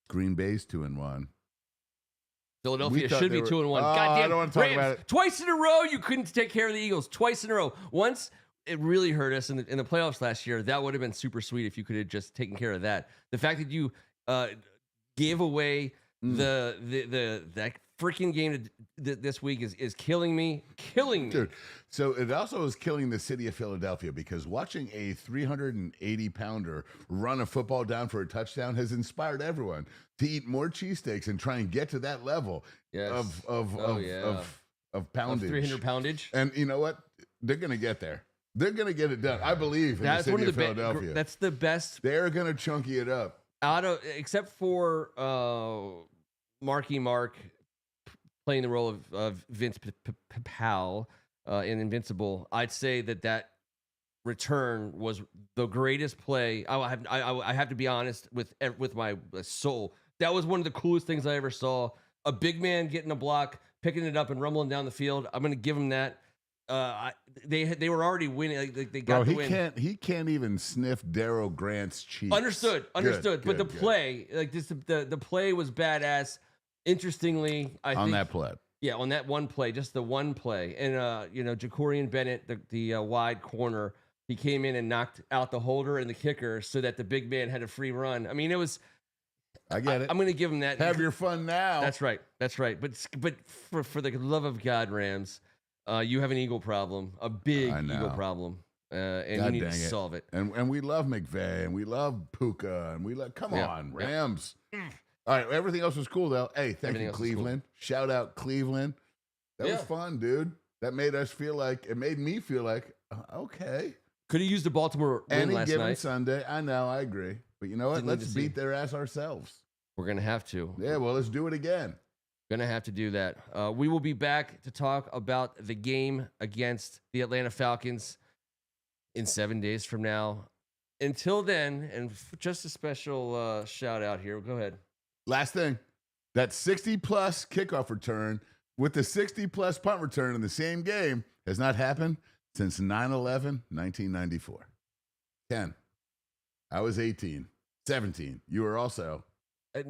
Green Bay's 2-1. Philadelphia should be 2-1. Goddamn, I don't want to talk about it. Twice in a row, you couldn't take care of the Eagles. Twice in a row. Once, it really hurt us in the playoffs last year. That would have been super sweet if you could have just taken care of that. The fact that you gave away that freaking game this week is killing me. Dude, so it also is killing the city of Philadelphia, because watching a 380-pounder run a football down for a touchdown has inspired everyone to eat more cheesesteaks and try and get to that level of poundage. 300 poundage. And you know what? They're going to get there. They're going to get it done. I believe in the city of Philadelphia. That's the best. They're going to chunky it up. Except for Marky Mark playing the role of Vince Papal in Invincible, I'd say that return was the greatest play. I have to be honest with my soul. That was one of the coolest things I ever saw. A big man getting a block, picking it up, and rumbling down the field. I'm going to give him that. They were already winning. They got the win. He can't even sniff Darryl Grant's cheeks. Understood. But the play, the play was badass. Interestingly, on that one play, just the one play, and Jacorian Bennett, the wide corner, he came in and knocked out the holder and the kicker, so that the big man had a free run. I mean, it was. I get it. I'm going to give him that. Have your fun now. That's right. But for the love of God, Rams, you have an Eagle problem, a big Eagle problem, and you need to solve it. And we love McVay, and we love Puka, and we love. Come on, Rams. All right, everything else was cool though. Hey, thank you, Cleveland. Cool. Shout out Cleveland. That was fun, dude. That made me feel like okay. Could have used the Baltimore win last night. Any given Sunday. I know, I agree. But you know what? Let's beat their ass ourselves. We're going to have to. Yeah, well, let's do it again. Going to have to do that. We will be back to talk about the game against the Atlanta Falcons in 7 days from now. Until then, and just a special shout out here. Go ahead. Last thing. That 60-plus kickoff return with the 60-plus punt return in the same game has not happened since 9/11/1994. Ken, I was 18, 17. You were also.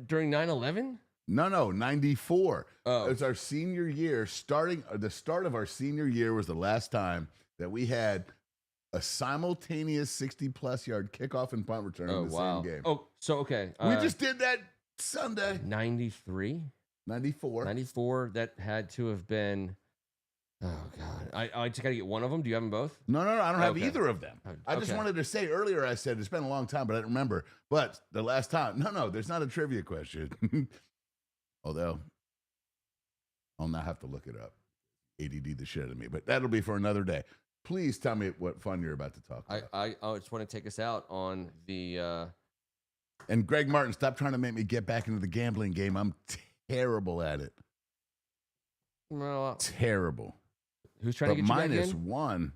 During 9/11? No, 94. Oh. It's our senior year. The start of our senior year was the last time that we had a simultaneous 60-plus yard kickoff and punt return in the same game. Oh, so, okay. We just did that Sunday. 93? 94. 94, that had to have been, oh, God. I just got to get one of them. Do you have them both? No, I don't have either of them. I just Okay. wanted to say earlier, I said it's been a long time, but I don't remember. But the last time, no, there's not a trivia question. Although, I'll now have to look it up. ADD the shit out of me, but that'll be for another day. Please tell me what fun you're about to talk about. I just want to take us out on the... And Greg Martin, stop trying to make me get back into the gambling game. I'm terrible at it. Well, terrible. Who's trying to get you back in? -1.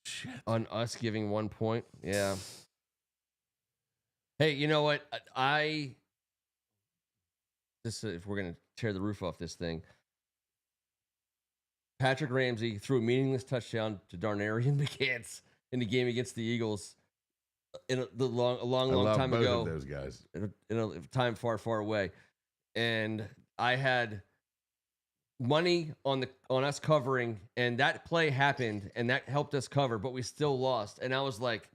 Shit. On us giving 1 point? Yeah. Hey, you know what? If we're going to tear the roof off this thing, Patrick Ramsey threw a meaningless touchdown to Darnarian McCants in the game against the Eagles a long time ago. Those guys In a time far, far away, and I had money on us covering, and that play happened, and that helped us cover, but we still lost, and I was like,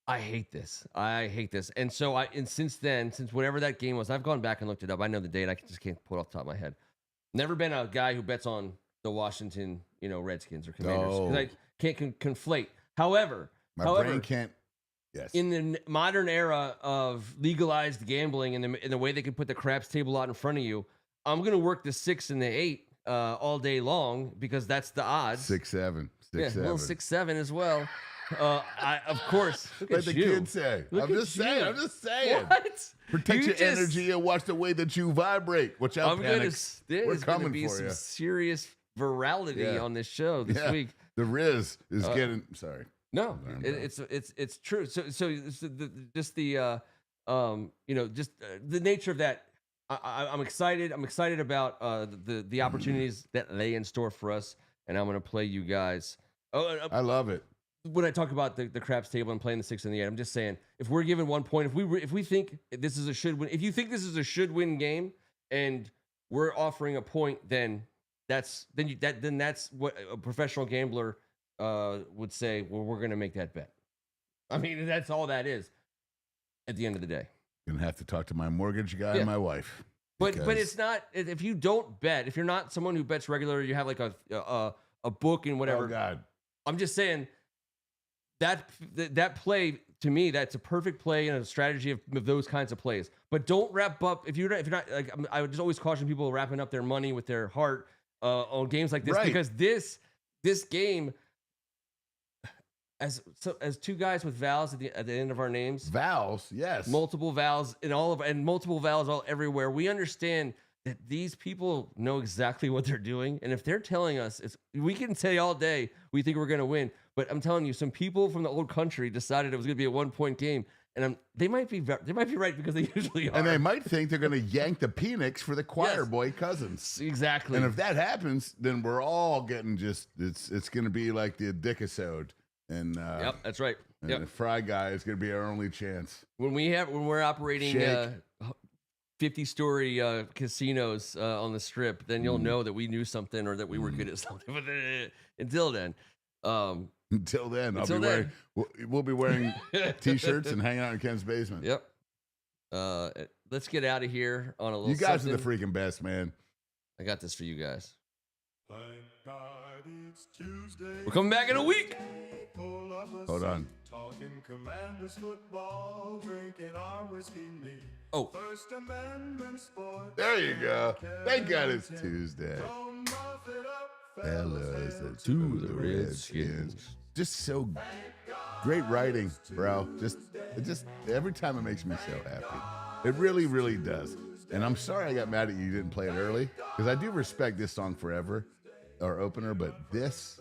I hate this. And so since then, since whatever that game was, I've gone back and looked it up. I know the date. I just can't pull it off the top of my head. Never been a guy who bets on the Washington, Redskins or Commanders, because I can't conflate. However, brain can't. Yes. In the modern era of legalized gambling and the way they can put the craps table out in front of you, I'm going to work the 6 and the 8 all day long because that's the odds. 6-7. Yeah, a little 6-7 as well. Of course. Let the kids say. I'm just saying. What? Protect your energy and watch the way that you vibrate. Watch out, Panics. There's going to be some serious virality on this show this week. The Riz is getting. Sorry. No, it's true. So the nature of that. I'm excited. I'm excited about the opportunities that lay in store for us, and I'm going to play you guys. I love it. When I talk about the craps table and playing the 6 and the 8, I'm just saying if we're given 1 point, if we think this is a should win, if you think this is a should win game, and we're offering a point, then that's what a professional gambler would say. Well, we're going to make that bet. I mean, that's all that is. At the end of the day, gonna have to talk to my mortgage guy and my wife. But it's not, if you don't bet, if you're not someone who bets regularly, you have like a book and whatever. Oh God, I'm just saying. That play, to me, that's a perfect play and a strategy of those kinds of plays. But don't wrap up if you're not like, I would just always caution people wrapping up their money with their heart on games like this, because this game, as two guys with vowels at the end of our names, vowels, yes, multiple vowels multiple vowels all everywhere. We understand that these people know exactly what they're doing, and if they're telling us, we can say all day we think we're going to win. But I'm telling you, some people from the old country decided it was going to be a 1 point game, and they might be right because they usually are. And they might think they're going to yank the Penix for the choir boy cousins. Exactly. And if that happens, then we're all getting it's going to be like the Dickisode. And yep, that's right. And the Fry guy is going to be our only chance. When we're operating 50-story casinos on the Strip, then you'll know that we knew something or that we were good at something. But until then. Until then, we'll be wearing T-shirts and hanging out in Ken's basement. Yep. Let's get out of here on a little. You guys something. are the freaking best, man. I got this for you guys. Thank God it's Tuesday. We're coming back in a week. Hold on. Talking Commanders football, drinking our whiskey neat. Oh. First Amendment sport. There you go. Thank God it's Tuesday. Don't muff it up, Fellas, to the Redskins. Just so great writing, bro. Just every time it makes me so happy. It really, really does. And I'm sorry I got mad at you didn't play it early, because I do respect this song forever, our opener, but this.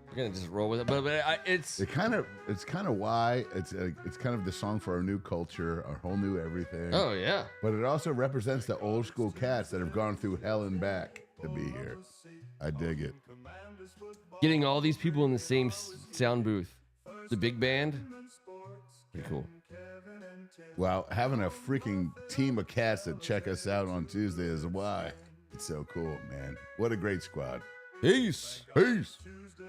We're gonna just roll with it, but it's it's kind of why it's kind of the song for our new culture, our whole new everything. Oh yeah, but it also represents the old school cats that have gone through hell and back to be here. I dig it. Getting all these people in the same sound booth, the big band, pretty cool. Well, having a freaking team of cats that check us out on Tuesday is why it's so cool, man. What a great squad. Peace. Peace. Tuesday.